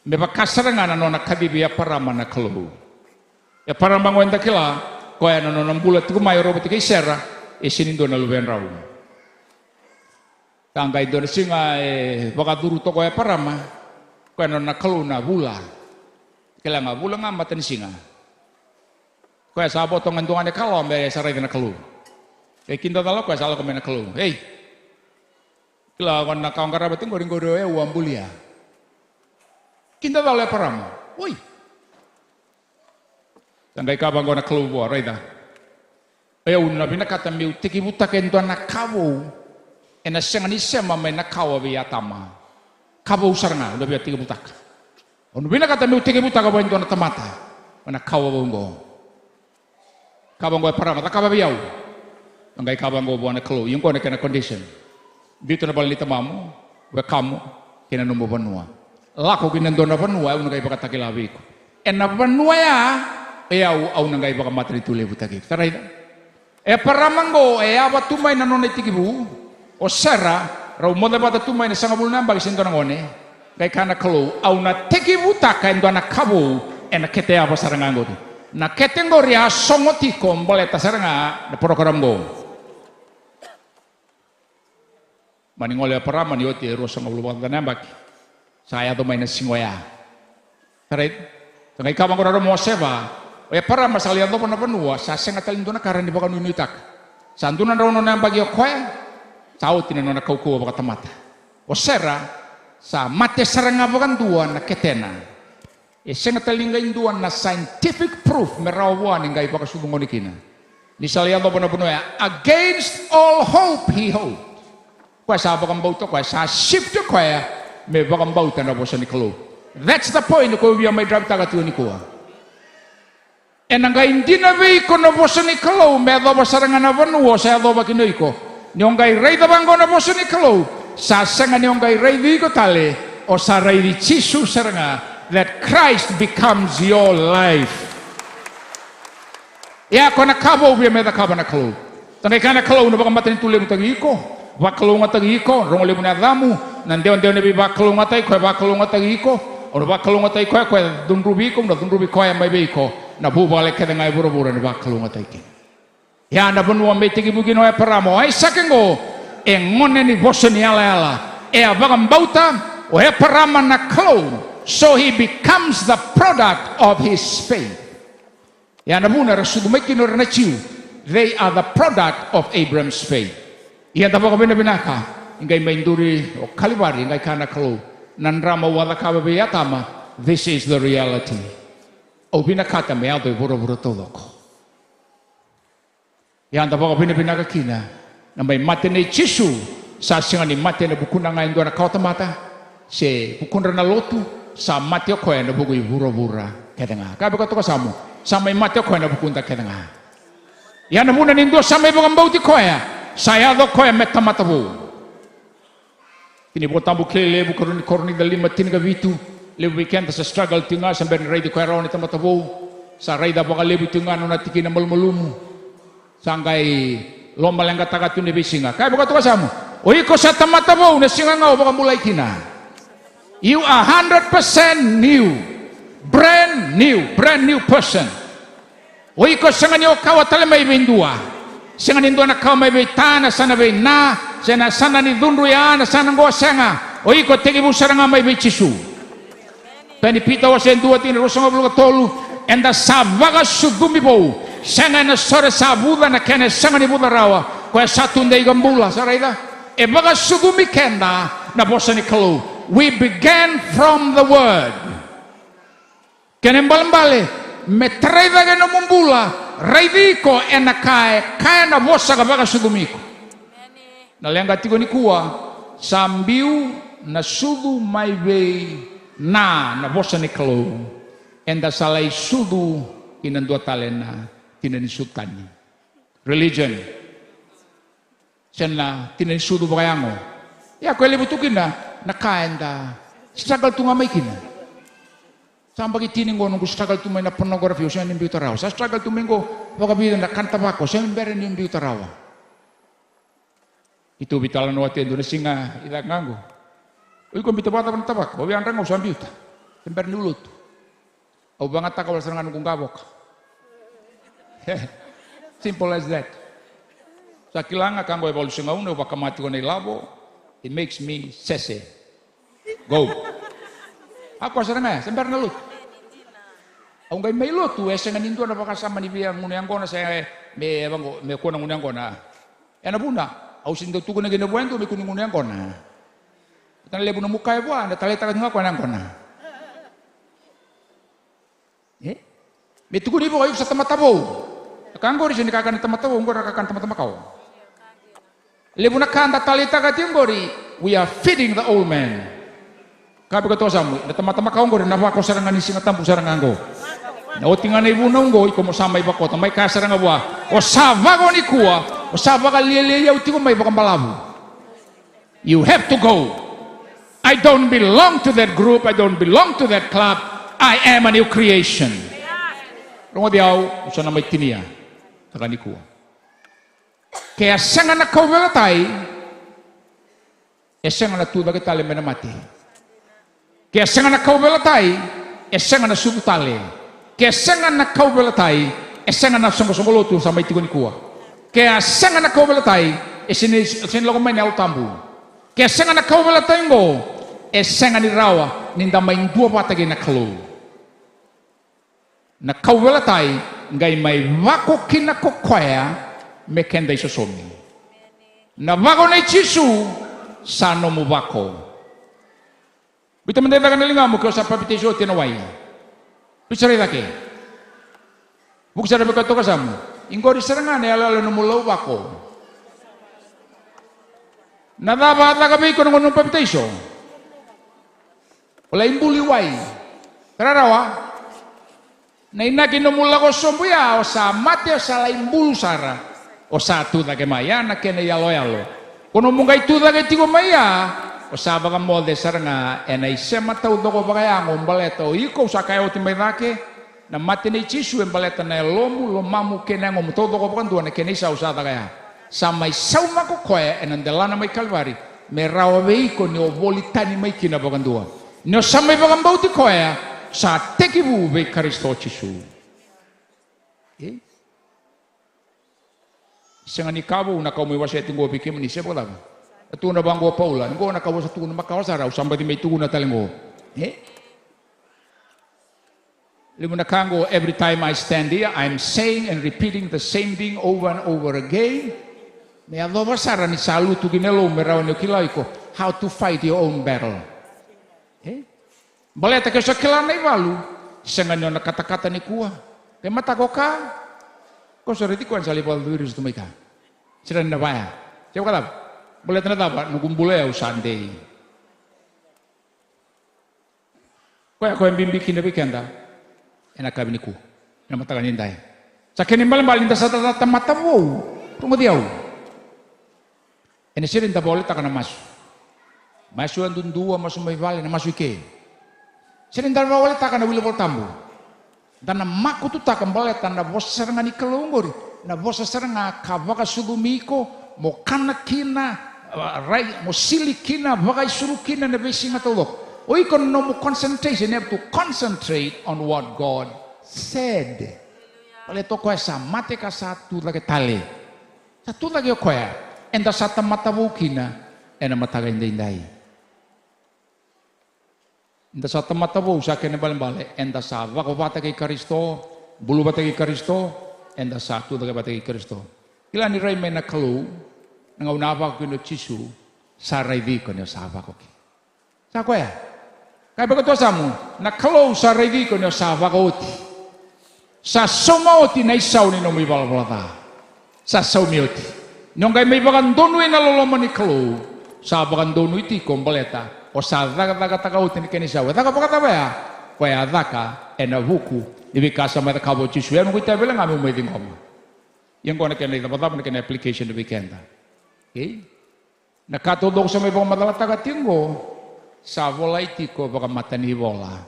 Me bakasaranga na nona kadibi ya parama na kalu. Ya parama ngwenda kila ko ya nona mbula tiku mai robo tiki sera e sinindo na luben rau. Tangga Indonesia e bakaduru to ko ya parama ko ya nona kalu na bula. Kila nga bula nga maten singa. Ko ya sabo tongan tungane kalau me sarai na kalu. E kinda talo ko ya salo ko me na kalu. Hey. Kila kon na kaong karabating goring-goring e uambulia. Kinda talo ya parama. Oi. Tandai kabang ko na kalu bo raida. E unna bina kata miu tiki buta kento na kawo. E na sengani sema me na kawo via tama. Kawo usaranga udah biar tiki buta. Unna bina kata miu tiki buta kabo ento na tamata. Na kawo bongo. Kabang ko parama ta kaba biau. Tandai kabang ko bo na kalu. Yung ko na kena condition. Dito na balita mamu, we kamu kina numbo banua. Lako kina ndona banua, au ngai baka takilawi ko. Na banua ya, au ngai baka matri tule butaki. Tarai. Paramango aba tumai na nona tikibu, o sera, rau moda bata tumai na sanga bulna bagi sinto ngone. Gai kana kalo, au na tikibu taka ndona kabu, na kete aba sarangango. Na kategoria songotiko mbole tasaranga na program go. Mani ngole parama ni oti ero sanga bulu bata nambak. Saya to main singoya. Tarai. Tangai kabang ko mo seba. E parama salian to pona penua sa senga talindona karani baka nunutak. Sanduna ro nona bagi koe. Sautin nona kauku baka tamata. O sera sa mate saranga baka dua na ketena. E senga talinga indua na scientific proof merawan ngai baka sudungoni kina. Ni salian to pona penua against all hope he hoped. Kwa sa bakang bauta kwa sa shift kwa me bakang bauta na bosa ni kalo. That's the point ko biya may drive taga tuwa ni kuwa. E nanga hindi na vi ko na bosa ni kalo me adoba saranga na vanuo sa adoba kinoy ko. Niyongay ray da bangko na bosa ni kalo sa sanga niyongay ray di ko tali o sa ray di chisu saranga that Christ becomes your life. Ya ko na kabo biya me da kaba na kalo. Tangay ka na kalo na bakang matin tuloy mo tagi ko. Bakalo nga tagi ko, rong le muna damu, nandeon deon nebi bakalo nga tay ko, bakalo nga tagi ko, o bakalo nga tay ko, dunrubi ko, na dunrubi ko ay may bay ko, na bubalik ka na nga iburo-buro na bakalo nga tay ko. Ya na bunwa may tigi bugino ay paramo, ay sakengo, e ngone ni boso ni ala, e abagam bauta, o e parama na kalo, so he becomes the product of his faith. Ya na muna rasudumay kinor na chiu, they are the product of Abraham's faith. Iyan tabo ka binabinaka, ingay mainduri o kalibari, ingay kana kalo, nandrama wala ka babiyatama, this is the reality. O binakata may ato iburo-buro todo ko. Iyan tabo ka binabinaka kina, na may mate na ichisu, sa singa ni mate na bukuna nga indwa na kautamata, si bukuna na lotu, sa mate o koya na buku iburo-bura, kaya nga. Kabi ka to kasamo, sa may mate o koya na bukunda kaya nga. Iyan na muna nindo sa may bukang bauti koya, saya do koe meta matabu. Kini botambu kele lebu korni dali matin ga vitu lebu weekend sa struggle tinga sampai rai di koe rawan ita matabu. Sa rai da baka lebu tinga no natiki na malmulumu. Sangkai lomba yang kata katu nebi singa. Kaya baka tuwa samu. O iko sa tamatabu na singa ngao baka mulai kina. You are 100% new, brand new person. O iko sa nyo kawatale may bindua. Senga nindo na kau may betana sana be na sana ni dunru ya na sana go senga o iko tegi busaranga may bechisu tani pita wa sen dua tin rosanga bulu tolu enda sabaga sudumi bo senga na sore sabuda na kene senga ni buda rawa ko satu ndai gambula saraida e baga sudumi kenda na bosani kalu we began from the word kene mbale metreda geno mumbula raidiko enakae kaya na bosa kabaga sudumiko na lenga tiko ni kuwa sambiu na sudu maibe na bosa ni kalo enda salai sudu inandua talena tinani sutani religion senna tinani sudu bakayango ya ko lebutukina nakaenda sagal tunga mai kina sampai tining go nunggu struggle tu main pornografi usia nimbi utarawa. Saya struggle tu minggu baka bilang nak kanta bako, saya memberi nimbi utarawa. Itu bitala no ati Indonesia nga ila ngango. Uy ko bitabata pa tabak. Obi andang usam biuta. Temper nulut. Au bangat takawal serangan kung gabok. Simple as that. Sa kilanga kanggo evolusi ngauna bakamati ko na ilabo. It makes me sese. Go. Ako serangan temper nulut. Au ngai mai lotu esengan indo na bakasama ni biang ngunyang kona saya me bango me kona ngunyang kona. Ena buna. Au sindo tuko na ginabuento me kuning ngunyang kona. Tan lebu no muka e bua na taleta ka ngako nang kona. Me tuko ni bo ayo sa tamatabo. Kanggo ri sini kakan tamatabo ngor kakan tamatabo. Lebu na kanda taleta ka tinggori. We are feeding the old man. Kabe ka to samu na tamatabo ngor na ba ko sarangan ni singa tampu sarangan go. Na otingan na ibu nonggo iko mo samay ba ko tamay ka saranga bua. O sava ko ni kuwa. O sava ka lieleya utiko may bakang balabu. You have to go. I don't belong to that group. I don't belong to that club. I am a new creation. Rungo diaw, usa na may tinia. Takani ko. Kaya senga na kauvelatay, senga na tuda kita leme na mati. Kaya senga na kauvelatay, senga na subutale. Kaya senga na kauvelatay, senga na songko-songkolotu sa may tikoni kuwa. Kaya senga na kauvelatay, sini loko may niaw tambu. Kaya senga na kauvelatay ngo, senga ni rawa, ninda may dua patagi na kalo. Na kauvelatay, ngay may wako kinakokwaya, mekenda isosomi. Na wako na ichisu, sano mo wako. Bita mandenda ka nalinga mo, kaya sa papitisyo tinaway. Bicara lagi. Bukan berkata kasamu. Ingkori serangan ya lalu numulaw wako. Nadapat na kami ko nung papitisyo. Wala imbuliway. Kararawa. Na inaki numula ko sombuya o sa mati o sa laimbul sara o sa tuda ke maya na kene yalo kono mungay tuda ke tigo maya o sa baga molde saranga ena isema tau doko bagaya ngombaleta o iko sa kayo timaydake na mati na ichisu embaleta na lomu lomamu kene ngom todo doko bagan duana kene isa usada kaya sa may sauma ko koya enandela na may kalvari merawa veiko ni ovolitani may kina bagan dua no sa may bagan bauti koya sa tekibu be Kristo Yesu. Sengani kabo na kau mewasa tinggo bikin ni siapa lagi? Tu na banggo Paula, ngo na kau satu na makawasara sampai di metu na talengo. Limu na kango every time I stand here, I'm saying and repeating the same thing over and over again. Me adoba sara ni salu tu ginelo meraw ni kilaiko how to fight your own battle. Baleta ke sa kilana iwalu, senganyo na kata-kata ni kuwa. Kaya mata ko ka, ko sariti ko ang salipal virus tumika. Sira na baya. Siapa kata? Baleta na dapat nukumbulay au Sunday. Kaya ko ang bimbikin na bikenda, enakabi ni ku, na mata kaninday. Sa kinimbalan ta sa mata mo, tumadiyaw. Ene sirin ta boleta ka na masu. Masu ang dundua, masu may vale, na masu ike. Sering darwa wale taka na wilibol tambo. Dan na maku tu taka baleta na bosa seranga ni kalungori. Na bosa seranga kabaka sudumiko mo kana kina mo sili kina bagai suru kina na besi ngatolok. O ikon no mo concentration, you have to concentrate on what God said. Pale to ko sa mate ka satu lagi tali. Satu lagi ko ya. Enda sata mata bukina ena mata indai. Enda sa tamatabo sa kene balembale enda sa wako bata kay Kristo bulu bata kay Kristo enda sa tu daga bata kay Kristo ila ni ray mena kalu nga unava ko no chisu sa ray di ko no sa wako ki sa ko ya kay bago to samu na kalu sa ray di ko no sa wako ti sa somaoti na isaw ni no mi balbalata sa saumioti nong kay may bagan donu na lolomo ni kalu sa bagan donu iti kombaleta o sa daga takauti ni kenisa wa daga pakata ba ya ko ya daka ena buku ibika sa mata kabo chisu ya mo kita bilang kami mo iding koma yang ko na kenai dapat na kenai application de weekenda okay nakatodok sa may bang madalata ka tinggo sa volay ko baka mata ni bola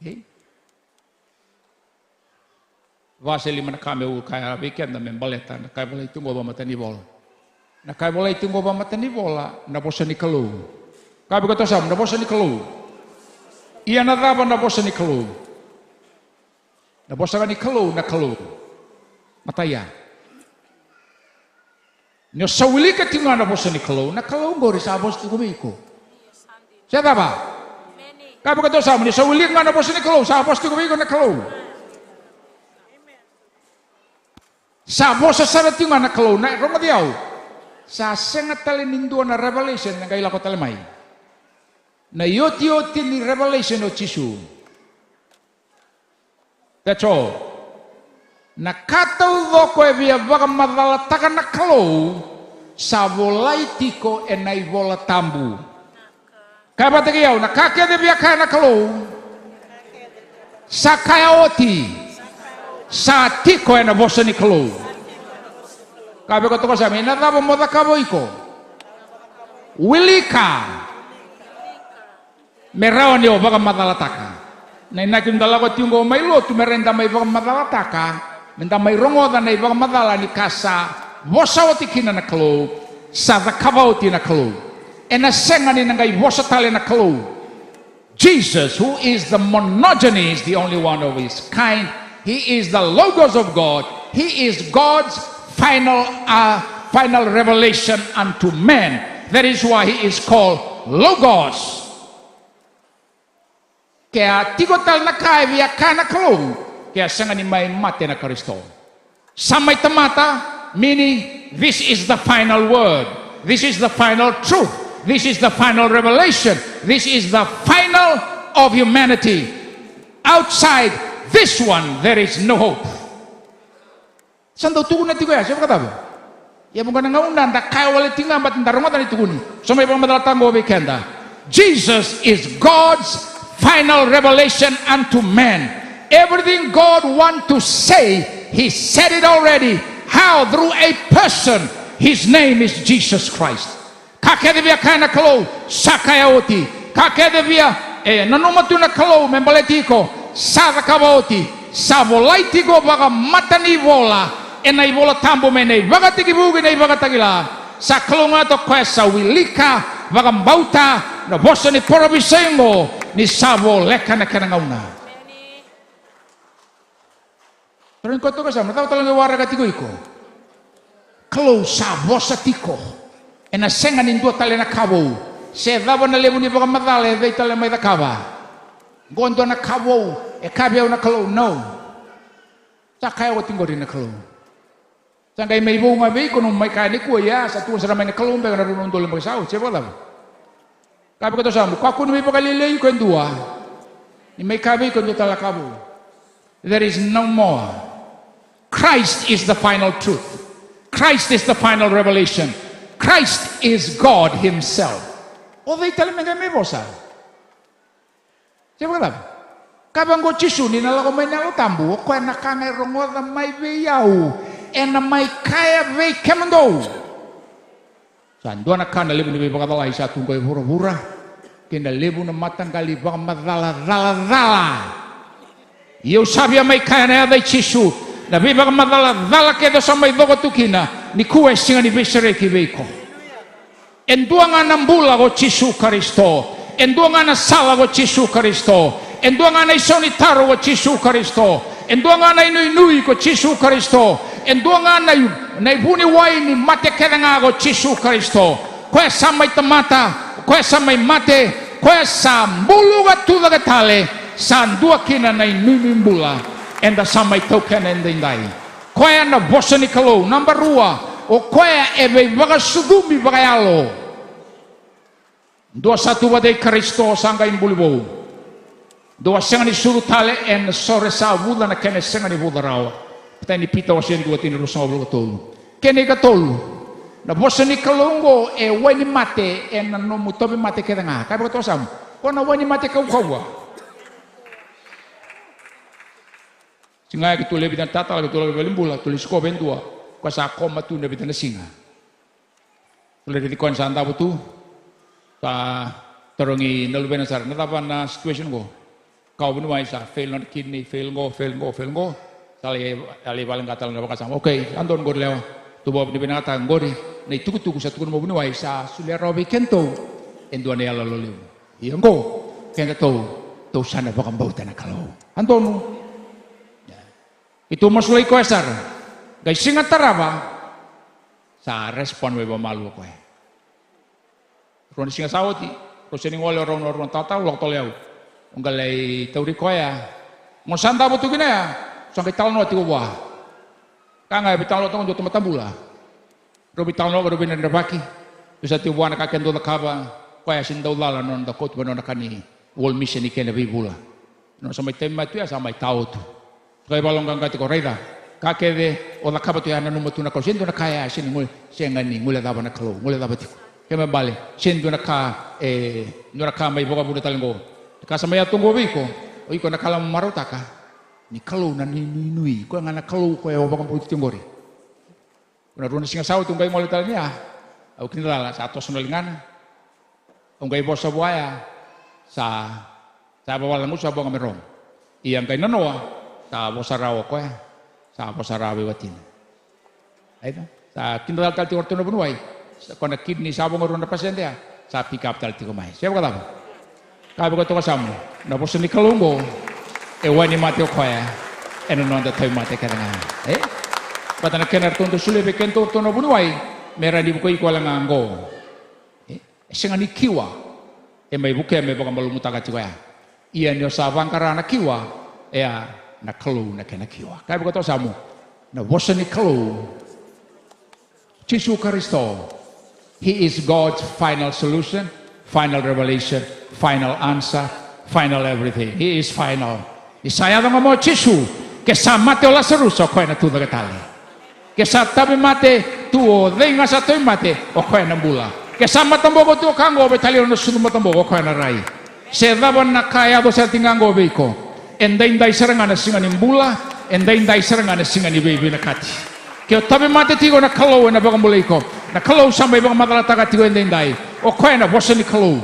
okay Vasili man kami u kaya weekenda men baleta na kaya volay tinggo ba mata ni bola Na kai bola itu ngoba matani bola, na bosa ni kalu. Kabi kata sam, na bosa ni kalu. Ia na raba na bosa ni kalu. Na bosa ni kalu, na kalu. Mataya. Nyo sawili ka tinga na bosa ni kalu, na kalu ngori sa bos tu kumiko. Siapa ba? Kabi kata sam, nyo sawili ka na bosa ni kalu, sa bos tu kumiko na kalu. Sa bosa sa tinga na kalu, na roma diaw. Sa sengat tali ninduan na revelation na kaila ko talamay. Na yoti-yoti ni revelation o Chisu. That's all. Nakataw do ko e via baka madalatakan na kalo sa volay tiko e na ivola tambu. Kaya ba tagiyaw, nakakya de via kaya na kalo sa kaya oti sa tiko e na bosa ni kalo. Kaya ko to ko sa amin, nataba mo da kabo iko. Wilika. Merawan yo baka madalataka. Na inakin dalawa tiungo may lo, tumerenda may baka madalataka. Menda may rongo da na ibang madala ni kasa bosawati kina na kalo sa zakabauti na kalo e na senga ni nangay bosatali na kalo. Jesus, who is the monogenes, the only one of his kind, he is the logos of God, he is God's final revelation unto man. That is why he is called logos. Kaya tigotal na kaya via kana kalo. Kaya sanga ni may mate na Kristo. Samay tamata, meaning this is the final word. This is the final truth. This is the final revelation. This is the final of humanity. Outside this one, there is no hope. Saan daw tugon na tigo ya? Siapa kata ba? Ya mungkin ngaundan, da kaya wala tinggal bat ndarungan tani tugon. So may pamadatang go bikenda. Jesus is God's final revelation unto man. Everything God wants to say, he said it already. How? Through a person. His name is Jesus Christ. Kakadevia kana kalo sakayaoti. Kakadevia nanumatu na kalo membaletiko sarakawoti. Savolaitiko baga matani vola. Enai vola tambo mene baga tigibugi nei baga tagila. Sa kalunga to kwesa wilika baga bauta na bosa ni porobisengo ni savo leka na kanangauna. Pero enquanto ko sa mataw talang wara ka tigo iko. Kalau sa bosa tiko. E na senga nindu tale na kabo. Se dava na lebu ni baga madale vei tale mai da kaba. Gondo na kabo e kabia na kalau no. Ta kaya o tingo na kalau. Sangkai mai bunga vei kono mai kai ni ko ya sa tu sa mai na kalau be na runon dole mai sao. Se bola. Kabe ko to sa mo ka kuno mai baga lelei ko endua. Ni mai kabe ko ndo tala kabo. There is no more. Christ is the final truth. Christ is the final revelation. Christ is God himself. O dei tale menga me bosa. Siapa kata? Kabang go Chisu ni nala ko may nalo tambu ko na kanay rongo da may veyau. Ena may kaya vey kemando. San do na kana lebu ni baka dala isa tungko hura-hura. Kena lebu na matang kali baka madala. Eu sabia mai kaya na da Chisu. Na bibag madala kedo sa may dogo tukina ni kuwe singa ni besere ki veiko. Endua nga nambula go Chisu Kristo. Endua nga na sala go Chisu Kristo. Endua nga na isonitaro go Chisu Kristo. Endua nga na inui go Chisu Kristo. Endua nga na ibuni wai ni mate keda nga go Chisu Kristo. Kwe sa may tamata, kwe sa may mate, kwe sa mbulu ga tuda ga tale, sa andua kina na inui mbula. Enda samay token enda indai. Koya na bosa ni kalo number 2 o koya ebe baga sudumi bagayalo. 21 badai Kristo sangga imbulibo. 2 senga ni surutale en sore sa buda na kene senga ni budarawa. Pita ni pita wasya ni kuwatin rusa oblo katolu. Kene katolu. Na bosa ni kalongo e wani mate en no mutobi mate keda nga. Kaya ko sam. Kona wani mate kawa. Singa ki tole bitan tata la tole belimbula tole sko bendua ko sa koma tu na bitan singa. Tole di kon sa anda butu ta torongi nalubena sar na tapa na situation go. Kau benu mai sa fail not kidney fail go. Sale ali balang katal na bakasam. Okay, andon go lewa. Tubo ni binata ngori na ituku-tuku sa tukun mo bunuay sa suliarawi kento endo na yala loliw. Iyanggo kaya to sana bakang bauta na kalaw. Antono. Itu masulay ko esar. Gay singat taraba sa respon mo ba malu ko eh. Ron singa sawati, ro sining wala ron tata ulok tolyaw. Unggalay tauri ko ya. Mo sanda mo tugina ya. Sangkay talno ti ko ba. Kanga bitalo tong joto matambula. Ro bitalo ro binandabaki. Bisa ti buwan ka kendo na kaba. Kaya sindaw lala non da kot banon kani wall mission ni kena bibula. No sa may tema tu ya sa may tao tu. Kaya balong kang kati ko reida. Kakede o la kaba tu ya nanu matu na ko sindo na kaya sin ngul sengani ngula daba na kalo ngula daba ti. Kaya bale sindo na ka no na ka may boka buda talenggo. Ka sa may atunggo biko. O iko na kala marutaka. Ni kalo na ni nui ko nga na kalo ko ya bakang puti tinggori. Kuna runa singa saw tunggay ngol talnya. Au kinala sa atos nolingana. Unggay bosa buaya sa bawal mo sa bawang merong. Iyang kay nanoa sa bosa rawo ko sa bosa rawi watin. Ay sa kinal talti orto no bunuay sa kona kidney sa bawang ron na pasyente sa pick up talti ko mai. Siapa kata? Kabe ko to kasamo. Na bosa ni kalungo e wani mate ko ya. Eno non da tay mate ka nga. Patana kenar tondo sule be kento orto no bunuay mera di ko iko lang ango. Senga ni kiwa mai buke mai baka malu mutaka tiwa ia ni sabang karana kiwa ya na kalu na kena kiwa kai buka to samu na bosa ni kalu Yesus Kristo. He is God's final solution, final revelation, final answer, final everything. He is final. Isaya dong mo Yesus ke samate ola seruso ko na tuda katali ke satabi mate tuo denga sato mate o ko na bula kesama tambogo tu kango betalio no sunu tambogo ko na rai se daban na kaya do sa tingango beko endai serangana singani mbula endai serangana singani bebe na kati ke tabe mate tigo na kalo na baga muliko na kalo sambai baga madala taga tigo endai o ko na bosani kalo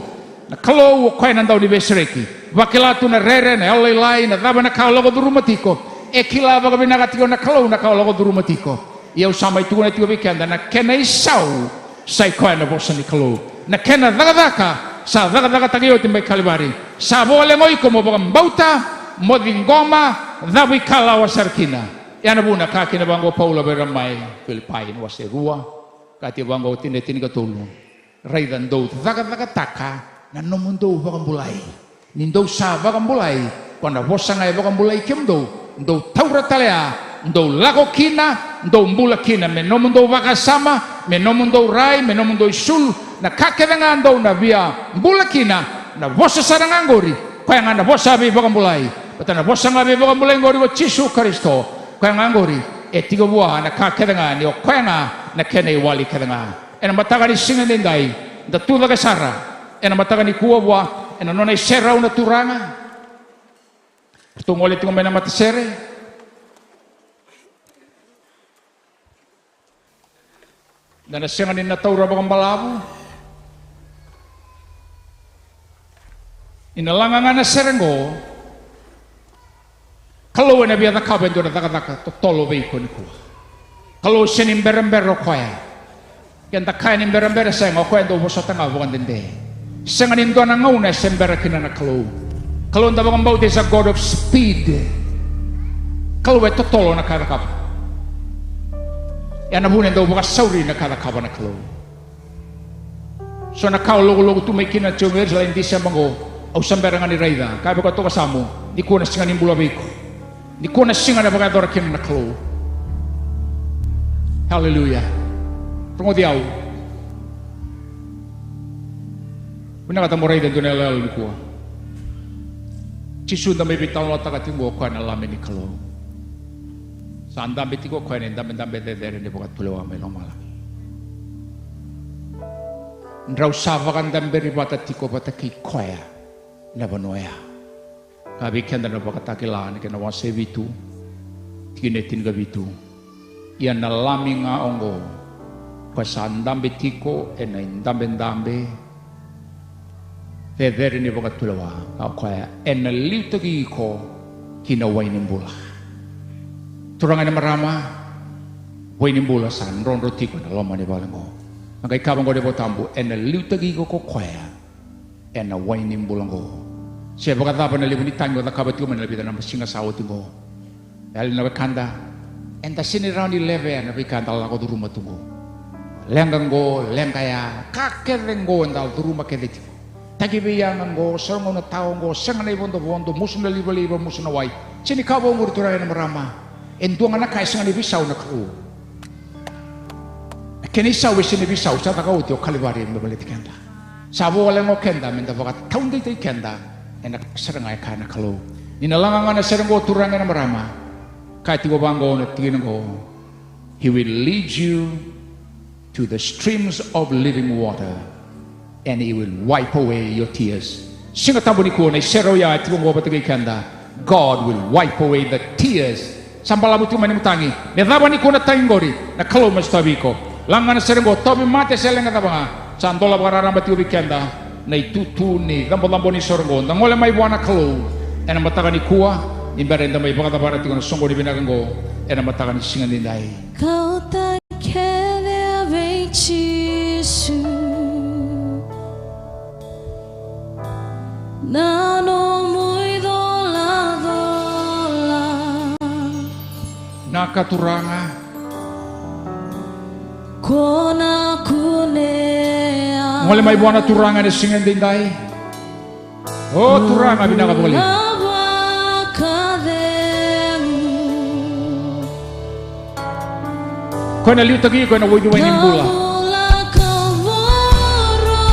o ko na ndau ni besreki wakilatu na rere na lai na daban na kalo go durumatiko e kila baga binaga tigo na kalo go durumatiko ia sambai tigo na tigo bekanda na kenai sau sai koe na bosa ni kalu na kena dagadaka sa dagadaka tagio timbai kalibari sa bole ngoi ko mo bagam bauta mo dingoma dawi kala wasarkina yana buna ka kina bango Paulo beramai Filipai no waserua kati bango tine ka tulu raidan do dagadaka taka na no mundo bagam bulai nindo sa bagam bulai kona bosa ngai bagam bulai kemdo ndo taura talea ndo lago kina ndo mbula kina me no mundo wakasama me no mundo rai me no mundo isul na kakedenga ndo na via mbula kina na bosa sarang angori kaya nga na bosa abi bakang mulai pata na bosa nga abi bakang mulai ngori wa Yesus Kristo kaya nga angori e tiga buah na kakedenga ni o kaya nga na kene wali kedenga ena mataga ni singa nindai da tula ka sara ena mataga ni kuwa buah ena nona isera una turanga tungole tingo mena matasere dan siang ni nataura bakang balabu inalangan na serengo kalau na biya nakaben do na taka tolo be ko ni ko kalau sinim berembero koya yan takay nim berembero sa ngo ko ndo bosa tanga bukan dende siang ni ndo na ngauna sembera kinana kalau nda bakang bauti sa God of speed kalau ito tolo na karakap yan nabunin daw bukas sauri na karakaba na kalo so nakao logo tu may kinatsumer sa hindi siya mango au samberangan ni Raida kaya ko to kasamo di ko na singa ni bulabiko di ko na singa na bagador kin na kalo hallelujah tungo diaw pinakata mo Raida doon nalalo ni kuwa Yesus na may bitaw na tagatingo ko na lamin ni kalo andambe tiko ko ne ndambe dere ne bokat pulo ame no mala ndrau sava kan dambe ribata tiko bata ki koya na banoya kabi kenda na bokat akila ne kana wase bitu tine tinga bitu ia na lami nga ongo ko sandambe tiko ena ndambe dere ne bokat pulo wa koya ena liuto ki ko kina wainin bula turangan marama Wainim bula san ron roti ko na loma ni balango. Ang kay kabang ko de botambu en na liutagi ko kwaya. En na wainim bulango. Siya baka tapa na libuni tango na kabat ko man labitan na masinga sawo tungo. Dahil na bakanda en ta sini round 11 na bikanda la ko rumah tungo. Lenggang go lengkaya kakereng go ndal rumah kedeti. Tagi biyangan go sermo na tao go sengana ibondo bondo musun na liba musun na wai. Sini kabo ngur turay na marama. En duang anak kay sengana bisaw na kau. Kini sawi sini bisaw sa takau tio kalibari mbabalik kenda. Sabo wala ngo kenda menda baka taun day kenda enak serengay kana kalau. Ninalangan na serenggo turangan na marama. Kahit tigo banggo na tingin go. He will lead you to the streams of living water and he will wipe away your tears. Singa tabuni ko na sero ya tigo go batagay kenda. God will wipe away the tears. Sampalamu tu manimutangi. Nedabani ko na tayngori na kalau mas tabi ko. Langan serenggo tobi mate seleng kata banga santola barara bati ubikenda na itutuni lambo ni serenggo ngole mai buana kalo ena matakan ni kuah imbarenda mai baka barati kono songo di binagango ena matakan ni singan dindai Kau tak kena vencisu Nano muy dola nakaturanga Kona kunea ngole mai buana turanga ni singan dindai oh turanga binaka boleh kau na liu tagi kau na woi duai nimbula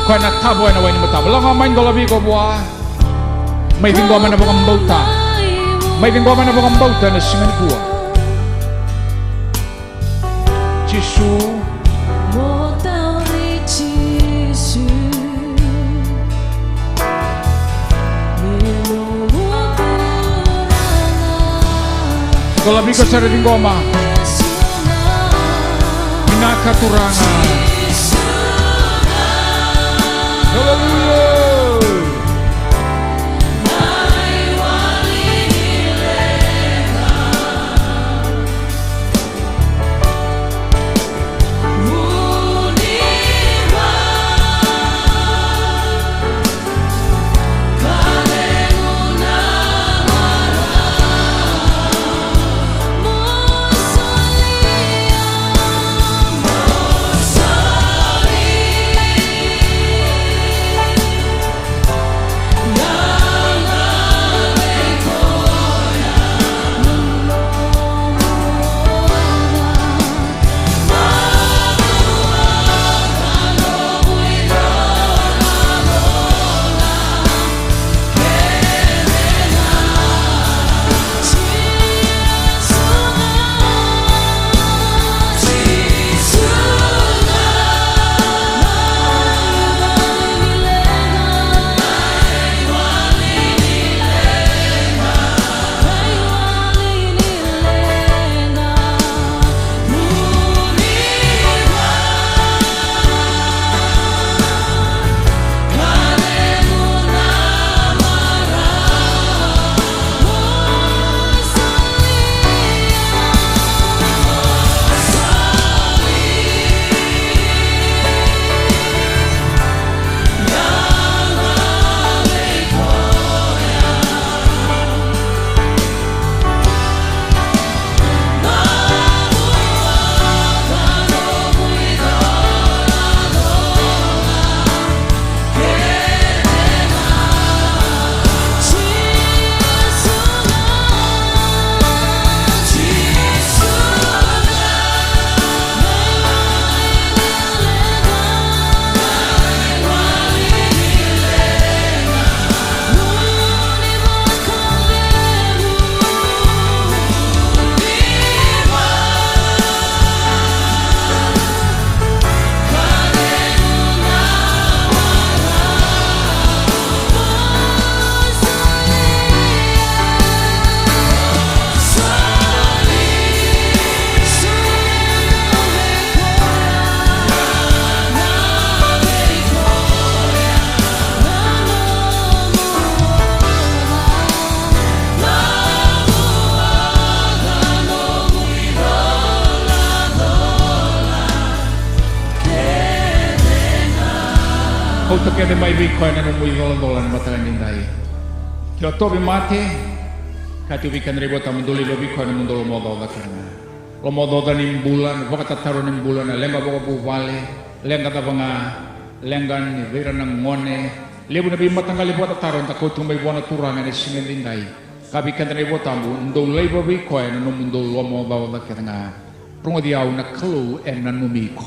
kau na tabo na woi nimbuta belang main golabi kau buah mai tinggal mana bukam bauta mai tinggal mana bukam bauta na singan buah Jisu kalau biko sa rin goma minakaturanga hallelujah kau tak ada mai biko na nung dolan matakan nindai. Kyo tobi mate kati bikan rebo tamunduli biko na mundolo modo da karna. Lo modo da nimbulan baka tataro nimbulan lenga baka buvale lenga ta banga lengan vera nang ngone lebu na bi matangali baka tataro ta kau tumbai bona turanga ni singen nindai. Kabi kan rebo tamu ndolai biko na nung mundolo modo da karna. Rungo diau na kelu na numiko.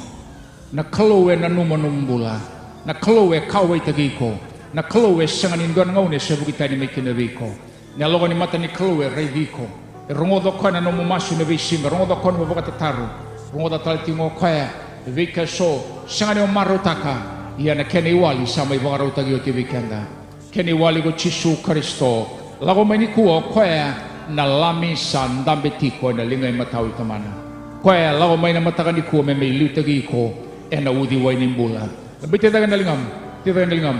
Na kelu na numanumbula. Na kelu kawai tagiko. Na kelu sangan indon ngau ne sebu kita ni mekinabiko. Na logo ni mata ni kelu raiviko. Rungo do kona no mumasu ne visinga. Rungo do kona boka tataru. Rungo do taltingo kaya. Vika so sangan ni marutaka. Ia na keni wali sama iba rutagi o kibikenda. Keni wali go Chisu Kristo. Lago meni kuo kaya na lami sandambe tiko na lingai matawi tamana. Kaya lago may na matakan ni kuo me lutagi ko na udi wai nimbula. Lebih tidak kenal lingam, tidak kenal lingam.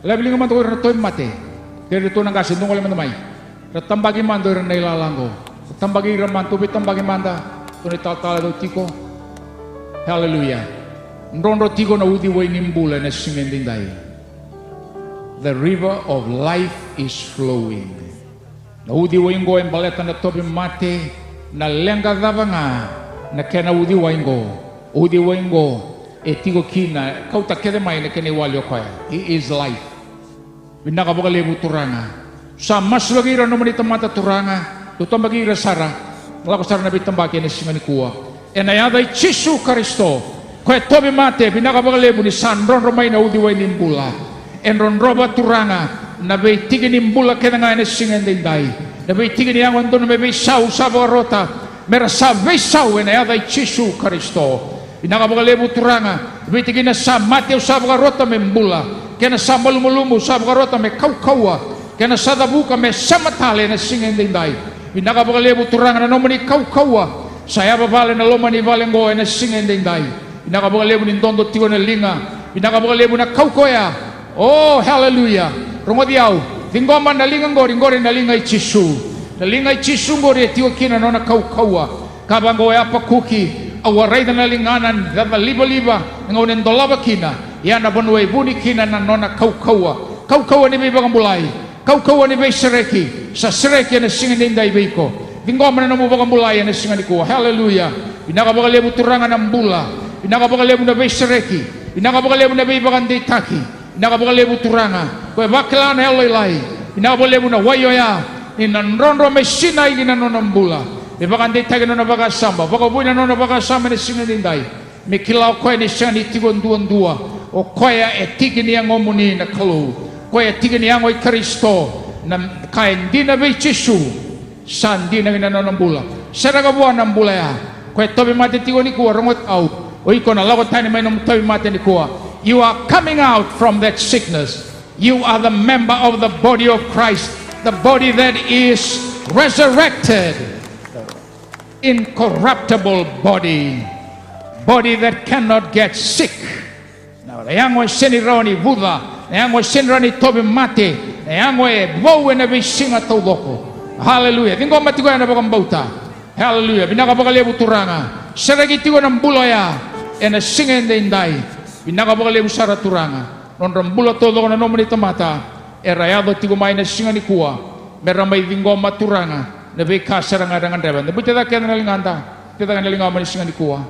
Lebih lingam tu orang tu mati. Dari tu nangkas itu oleh mana mai. Retambagi mandu orang naila langgo. Retambagi ramantu betambagi manda. Tu ni tal tu tiko. Hallelujah. Nrondo tiko na udi wai nimbula na singen dindai. The river of life is flowing. Na udi wai ngo embaletan na tobi mati na lenga davanga na kena udi wai ngo. Udi wai ngo. Etigo kina kau tak kede mai na kene walio kaya. He is life. Binaka baka lebu turanga. Sa mas lagi ra nomani tamata turanga. Tutong bagi ra sara. Lako sara na bitambaki na singani kuwa. Enayada Chisu Kristo. Kaya tobi mate binaka baka lebu ni sandron romay na udiway nimbula. Enron roba turanga na bay tigi nimbula kena nga na singan dinday. Na bay tigi niyangon doon na may saw sa rota. Mera sa bay saw enayada Chisu Kristo. Pinakabagalebu turanga, bitigin na sa Mateo sa rota me mbula, kaya na sa malumulumu sa rota me kaukawa, kaya na sa dabuka me samatale na singen dinday. Pinakabagalebu turanga na nomani kaukawa, saya babale na lomani valengo na singen dinday. Pinakabagalebu ni dondo tiwa na linga, pinakabagalebu na kaukoya. Oh hallelujah. Rongodiao, tinggoman na linga ngori na linga Chisu. Na linga Chisu ngori tiwa kina na kaukawa. Kabango apa kuki. Awaray na nalinganan dada liba-liba ngawin dolaba kina yana banway buni kina na nona kaukawa ni bibang mulay kaukawa ni bay sereki sa sereki na singin inday biko dinggoman na namubang mulay na singin ko hallelujah pinakabagalebu turangan ng bula pinakabagalebu na bay sereki pinakabagalebu na bay bagan ditaki pinakabagalebu turanga kaya bakla na haloylay pinakabagalebu na wayoya inanronro may sinay ginanonang bula Ibakan di tayo na nabagasama, baka buhay na nabagasama ni sinadinday. May kilaw ko ni siya ni tigon duwan-duwa, o kaya etigin niyang omuni na kalo, kaya etigin niyang o'y Kristo, na kaya hindi na bay Chisu, saan di na ginanonambula. Sa nagabuan ng bulaya, kaya tobi mati tigon ni kuwa, rungot out, o iko na lawat tayo ni may nung tobi mati ni kuwa. You are coming out from that sickness. You are the member of the body of Christ, the body that is resurrected. Incorruptible body that cannot get sick. Now, yang senironi Buddha, yang senironi tobi mate, yang bawa na bisinga tawdoko. Hallelujah. Tingko mati ko na bakang bauta. Hallelujah. Binakabagalebu turanga. Saragi tigo ng buloya, na singen dinday. Binakabagalebu sara turanga. Non rambulo todo na nomani tamata. Erayado tigo may na singa ni kuwa. Meramay tingko maturanga. Nabi kasar nga dengan reban. Nabi tidak kena linganda, tidak kena lingam manis dengan dikuah.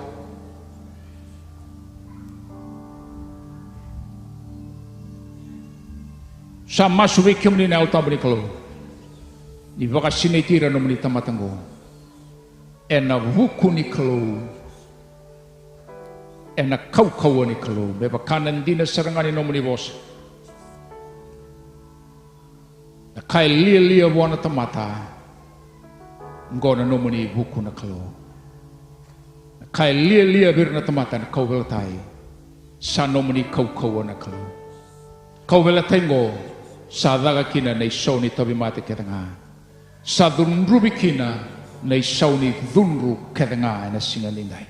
Sama suwi kemuni na utam beri kalau. Di bakas sini tira nomor tamatanggo. Ena wuku ni kalau. Ena kau ni kalau. Beba kanan dina serangani nomor ni bos. Kai lia buana tamata. Ngona nomoni buku na kalo. Kai lia bir na tamatan kau velatai. Sa nomoni kau na kalo. Kau velatai ngo sa daga kina na isaw ni tabi mati ketanga. Sa dunru bikina na isaw ni dunru ketanga na singalinday.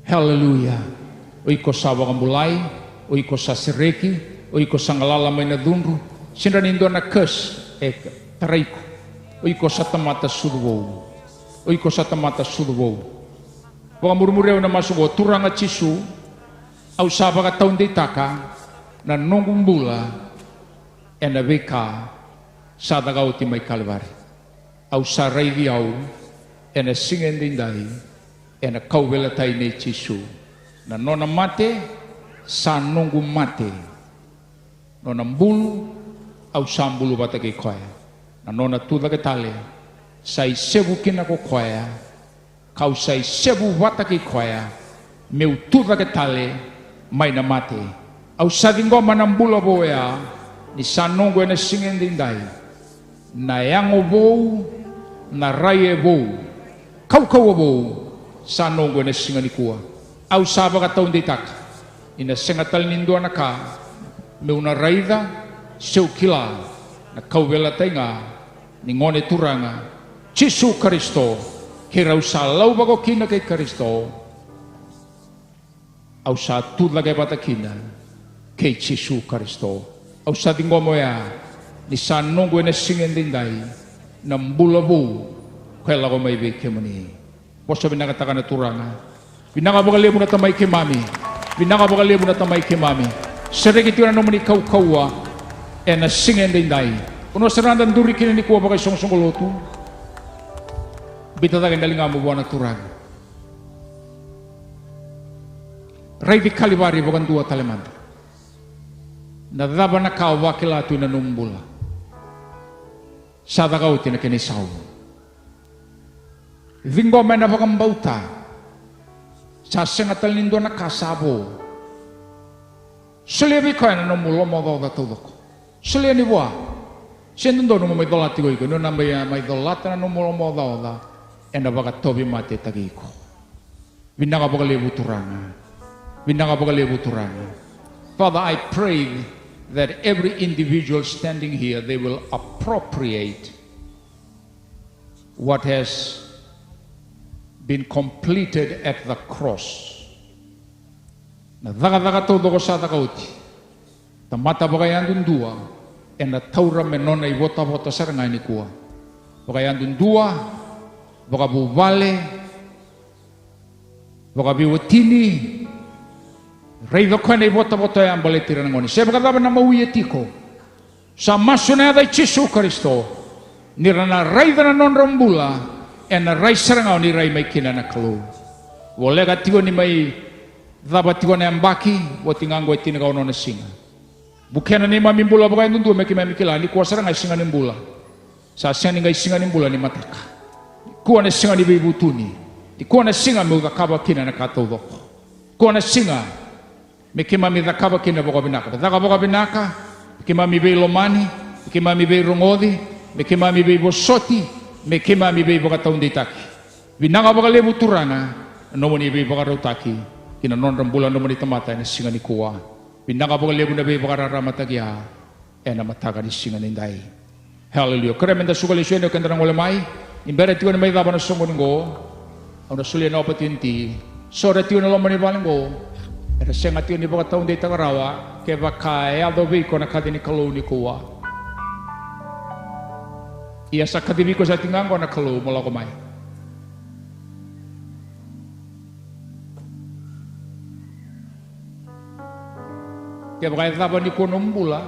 Hallelujah. Oy ko sa wakang bulay, oy ko sa sereki, oy ko sa ngalalamay na dunru. Sinranindo na kes taray ko. Oy ko sa tamata suduwo. Oy ko sa tamata suduwo. Baka murmurew na masugo turang at Chisu. Au saba ka taon di taka. na nongumbula e na veka sa dagau ti mai Kalvari. Au sa reivi au e na singendindai e na kauwela tai nei Jisu. Na nona mate sa nongu mate. Nona mbulu au sa mbulu bata ke koia. Na nona tuda ke tale sai sebu kina ko koia. Kau sai sebu bata ke koia. Meu tuda ke tale mai na mate. Au sa dingoma na mbula boea ni sa nongu e na singendindai. Na yango vou na rai e vou. Kau kau vou sa nongu e na singa ni kua. Au sa baka taun de taka. Ina senga tal nindua na ka. Meu na raida seu kila na kauwela tainga ni ngone turanga Jisu Kristo ke rau sa lau bako kina kei Kristo au sa tudla ke bata kina kei Jisu Kristo au sa dingomo ya ni sa nongo ene singendindai na mbulabu kaya lago mai be kemani poso binaka takana turanga binaka baka lebu na tamai ke mami binaka baka lebu na tamai ke mami seregi tina nomani kau kaua e na singendindai uno serandan duri kini ni kuwa baka song lotu bita takin dalinga mo buwana turanga Raivi Kalvari bukan dua talemanta na daba na kau wakila tu na numbula sada kau tina kini sau vingo mena bakam bauta sa sengatal nindo na kasabo Sulia biko na numbula mo da tudoko sulia ni bua sendo no mai dolati ko no na mai dolata na numbula mo da enda baka tobi mate tagiko vinanga baka lebu turanga Father, I pray that every individual standing here, they will appropriate what has been completed at the cross. Na daga todo ko sa takauti. Tamata bagayan dundua e na taura menona I bota saranga ni kuwa. Bagayan dundua, baga buvale, baga biwatini, Rei do kone bota yang boleh tiran ngoni. Saya berkata nama uyetiko. Sama sunaya dai Jisu Kristo. Nirana rei dana non rombula. Ena rei serangau ni rei mai kina na kelu. Boleh katiwa ni mai dapat tiwa na ambaki. Boti nganggo itina kau nona singa. Bukan ni mami bula bagai nundu meki mami kila. Ni kuasa rangai singa ni bula. Sa singa ni ngai singa ni bula ni mataka. Kuana singa ni bibu tuni. Di kuana singa mu kaba kina na kato doko. Kuana singa me ke mami dakaba kina boka binaka daka boka binaka ke mami be lomani ke mami be rongodi me ke mami be bosoti me ke mami be boka taun ditaki binaka boka lebu turanga no moni be boka rotaki kina non rambulan no moni tamata na singa ni kuwa binaka boka lebu na be boka ramata kia ena mataka ni singa ni dai hallelujah kremenda sugale shendo kendrang ole mai imbere tiwan mai daba na songo ngo ona sulia no patinti sore tiwan lo moni balengo Era senga tio ni boka taun de tagarawa ke baka e ado viko na kadini kalau ni kuwa. Ia sa kadiviko sa tingango na kalau mula ko mai. Ke baka e taba ni kuno mbula.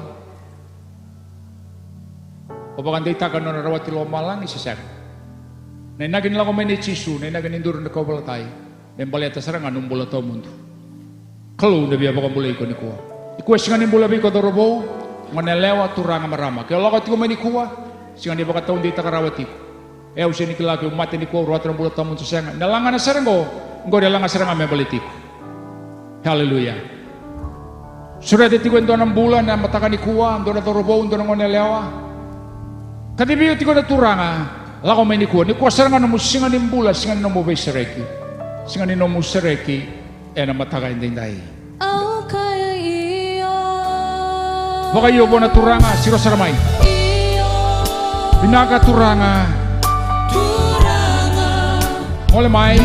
O baka ndai taka no na rawati lo malang isi sen. Na inagin lako mai ni Jisu, na inagin indurun na kau balatai. Membali atas serangan numbula tau mundu. Kalau udah biar bakal mulai ikut nikua, ikut singan imbulah biko dorobo, menelewa turang marama. Kalau kau tiga menikua, singan dia bakal tahun di takarawati. Usia ni kelaki umat nikua ruat rambulah tamun sesengan. Nalangan serengo, engkau nalangan serengan membalitik. Haleluya. Sudah tiga itu 6 bulan yang matakan nikua, dora dorobo, dora menelewa. Kati biar tiga ada turanga, laku menikua. Nikua serengan nomu singan imbulah, singan nomu besereki, singan nomu sereki. Ena matakan dindai. Au kaya iyo. Baka iyo bona turanga siro saramai. Iyo. Binaka turanga. Oleh mai.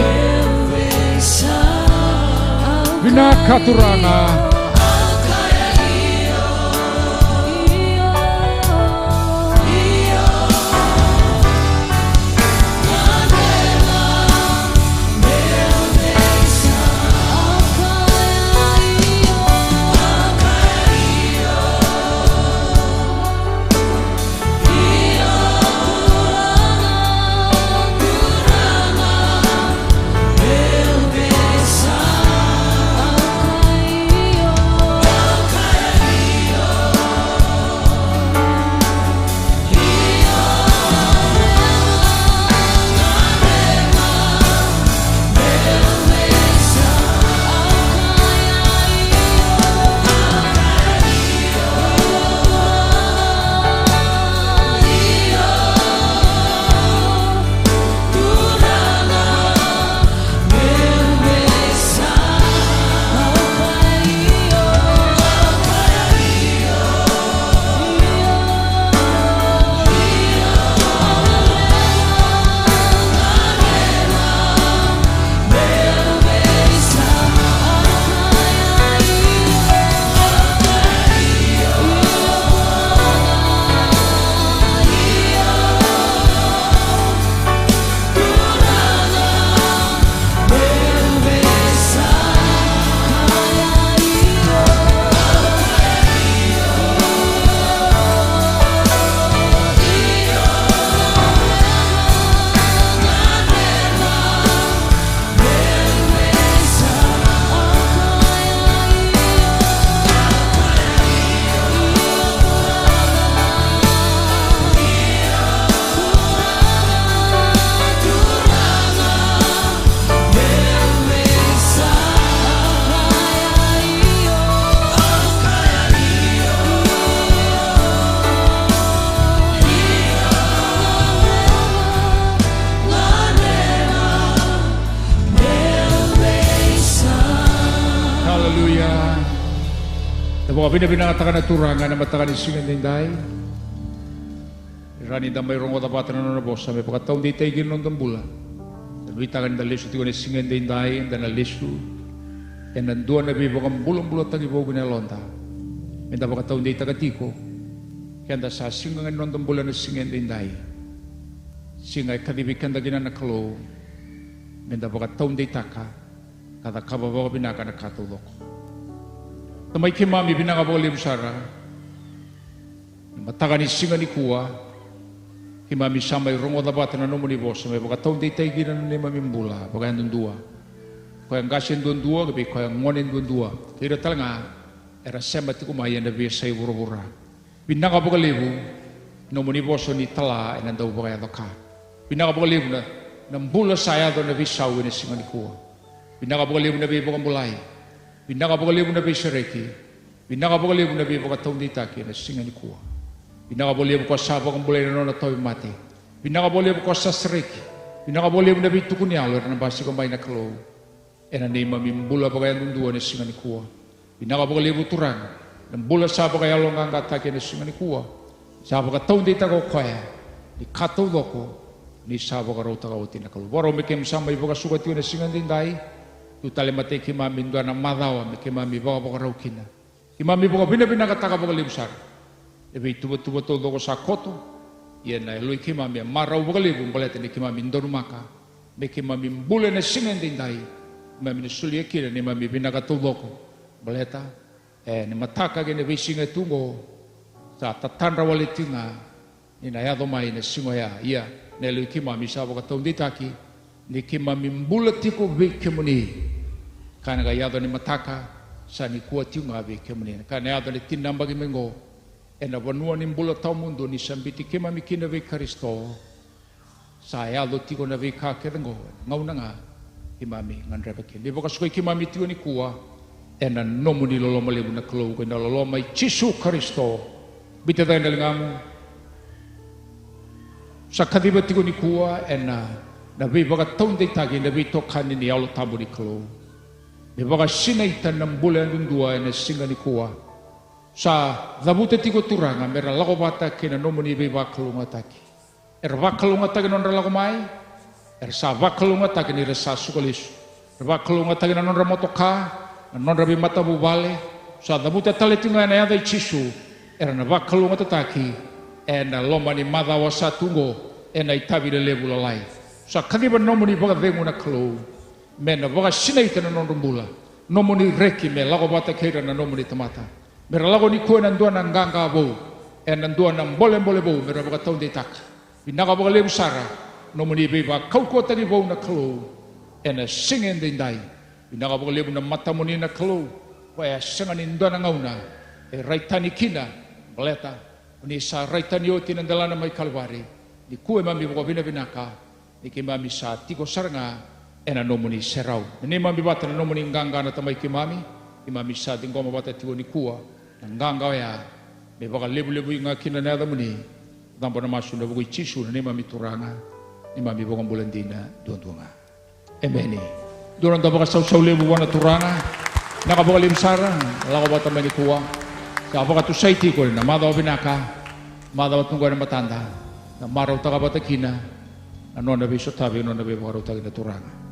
Binaka turanga. Tabo ka binabinakatakan na turangan na matakan isingan ninday. Rani damay rongo tapatan na bosa may pagkataon di tayo ginon dambula. Nabitakan na lisu tigo na isingan ninday dan na lisu. Yan nandua na bibakang bulang-bulang tagibaw ginalonta. May pagkataon di tagatiko. Kaya da sa singan non dambula na isingan ninday. Singay kadibikan da ginanakalo. May pagkataon di taka. Kada kababaw binaka na katulok. Tamay kimami binakabalim sara. Matakan isingan ni kuwa. Kimami samay rongo dabatan na nomo ni bosa. May pagkataon di tayo ginan ni mamimbula. Pagkayan dundua. Kaya ang gasin dundua. Kaya ang ngonin dundua. Kaya talaga. Era semat kumayan na biya sa'yo bura-bura. Binakabagalibo. Nomo ni bosa ni tala. Nandaw ba kaya ka. Binakabagalibo na. Nambula saya do na bisaw ni singan ni kuwa. Binakabagalibo na biya bakambulay. Binakabagalibo na biya sareki. Binakabagalibo na biya bakataon di taki na singan ni kuwa. Binakabagalibo ko sa bakambulay na noon na tayo mati. Binakabagalibo ko sa sareki. Binakabagalibo na biya tukunyalo na nabasi kumbay na kalaw. E na nima mimbula bagayan dundua na singan ni kuwa. Binakabagalibo turang. Nambula sa bagayalo nga nga taki na singan ni kuwa. Sa bakataon di tako kaya. Ni kataw doko. Ni sa bakaraw takawati na kalaw. Waro mikim samay bakasukat yun na singan din dahi. Tutali mati kimami ndua na madawa mi kimami bawa bakaraw kina. Kimami baka binabinakataka bakalim sar. Ebe tuba todo ko sa koto. Yan na eloy kimami maraw bakalim balete ni kimami ndoro maka. Me kimami mbule na singan din dahi. Kimami na sulia kina ni mami binakatulo ko. Baleta ni mataka gini bisinga tungo sa tatanra walitinga ni na yado mai na singoya iya na eloy kimami sa bakataw ditaki. Ni kimami mbule tiko bikimuni. Kana ga yado ni mataka sa ni kuwa tiyo nga bikimuni. Kana yado ni tinambagi mengo. E na wanua ni mbula tau mundo ni sambiti kimami kina Karisto. Sa yado tiko na kakirango. Ngau na nga kimami ngan rebakin. Di baka sukay kimami tiyo ni kuwa. E na nomu ni loloma lebu na kalaw. Kaya na loloma Jesu Karisto. Bita tayo nalingamu. Sa kadiba tiko ni kuwa. E na baka taon day tagi na bito kanin ni alo tabo ni kalaw. Di baka sinaitan ng bulan dundua na singa ni kuwa. Sa dabuta tiko turanga, mera lako bata kina nomo ni beba kalungataki. Bakalungataki non ralako mai, sa bakalungataki ni resa sukalis. Bakalungataki non ramotoka, non rabi mata bubale, sa dabuta talitinga na yada ichisu, na bakalungataki, na loma ni madawa sa tungo, na itabi de lebu lalai. Sa kagiban nomo ni baga vengu na kalo, mena baga sinaitan na non rumbula, nomo ni reki me lako bata kira na nomo ni tamata. Mera lago ni kuwa nandua ng ganga bo, nandua ng bole-bole bo, mera baka taon di tak. Binaka baka lebu sara, no muni beba kau ko tani bo na kalo, na singen din day. Binaka baka lebu na mata muni na kalo, kaya sangan indua ng ngauna, raitani kina, baleta, ni sa raitani o tinandala na may kalwari, ni kuwa mami baka binabinaka, ni kimami sa tiko saranga, na no muni seraw. Ni mami bata na no muni ganga na tamay kimami, kimami sa tingko mabata tiko ni kuwa, Nanganga ya, may baka lebu-lebu yung kinanada mo ni, dampo na maso na bukoy chisu na ni mami turanga, ni mami bukang bulandina, duwan-duwa nga. Amen. Doon ang tapos sa lebu na turanga, nakabakalim sarang, wala ko bata manikuwa, sa apakatusay tiko na madaw binaka, madaw at nungga na matanda, na maraw takabatakina, ano na biso tabi, ano na biso maraw tagi na turanga.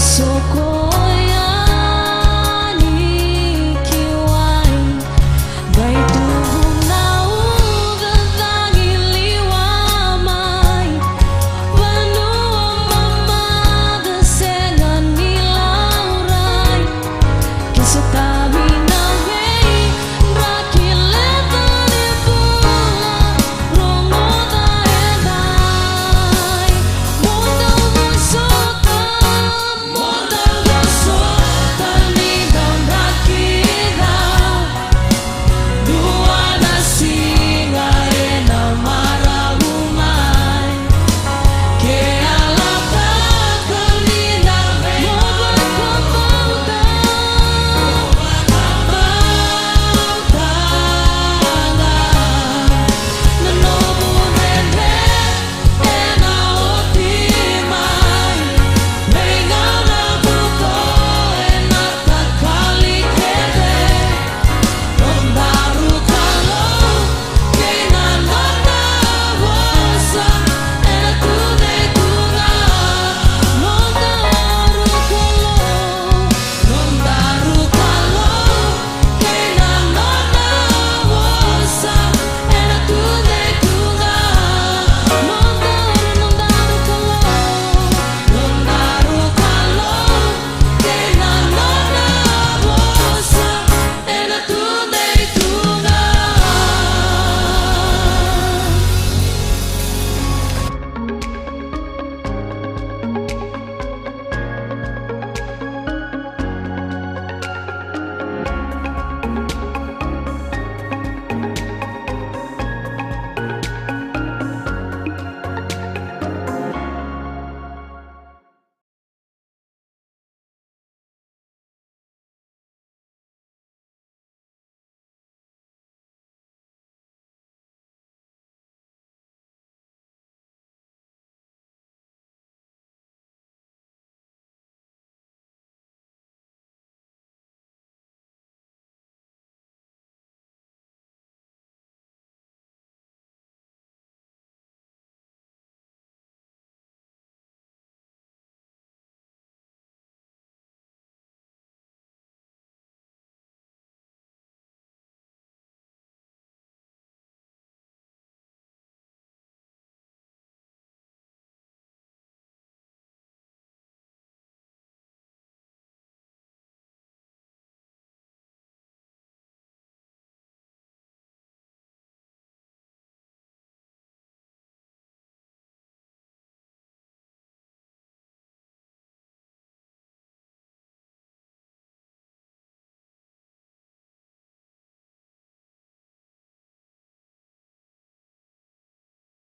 soko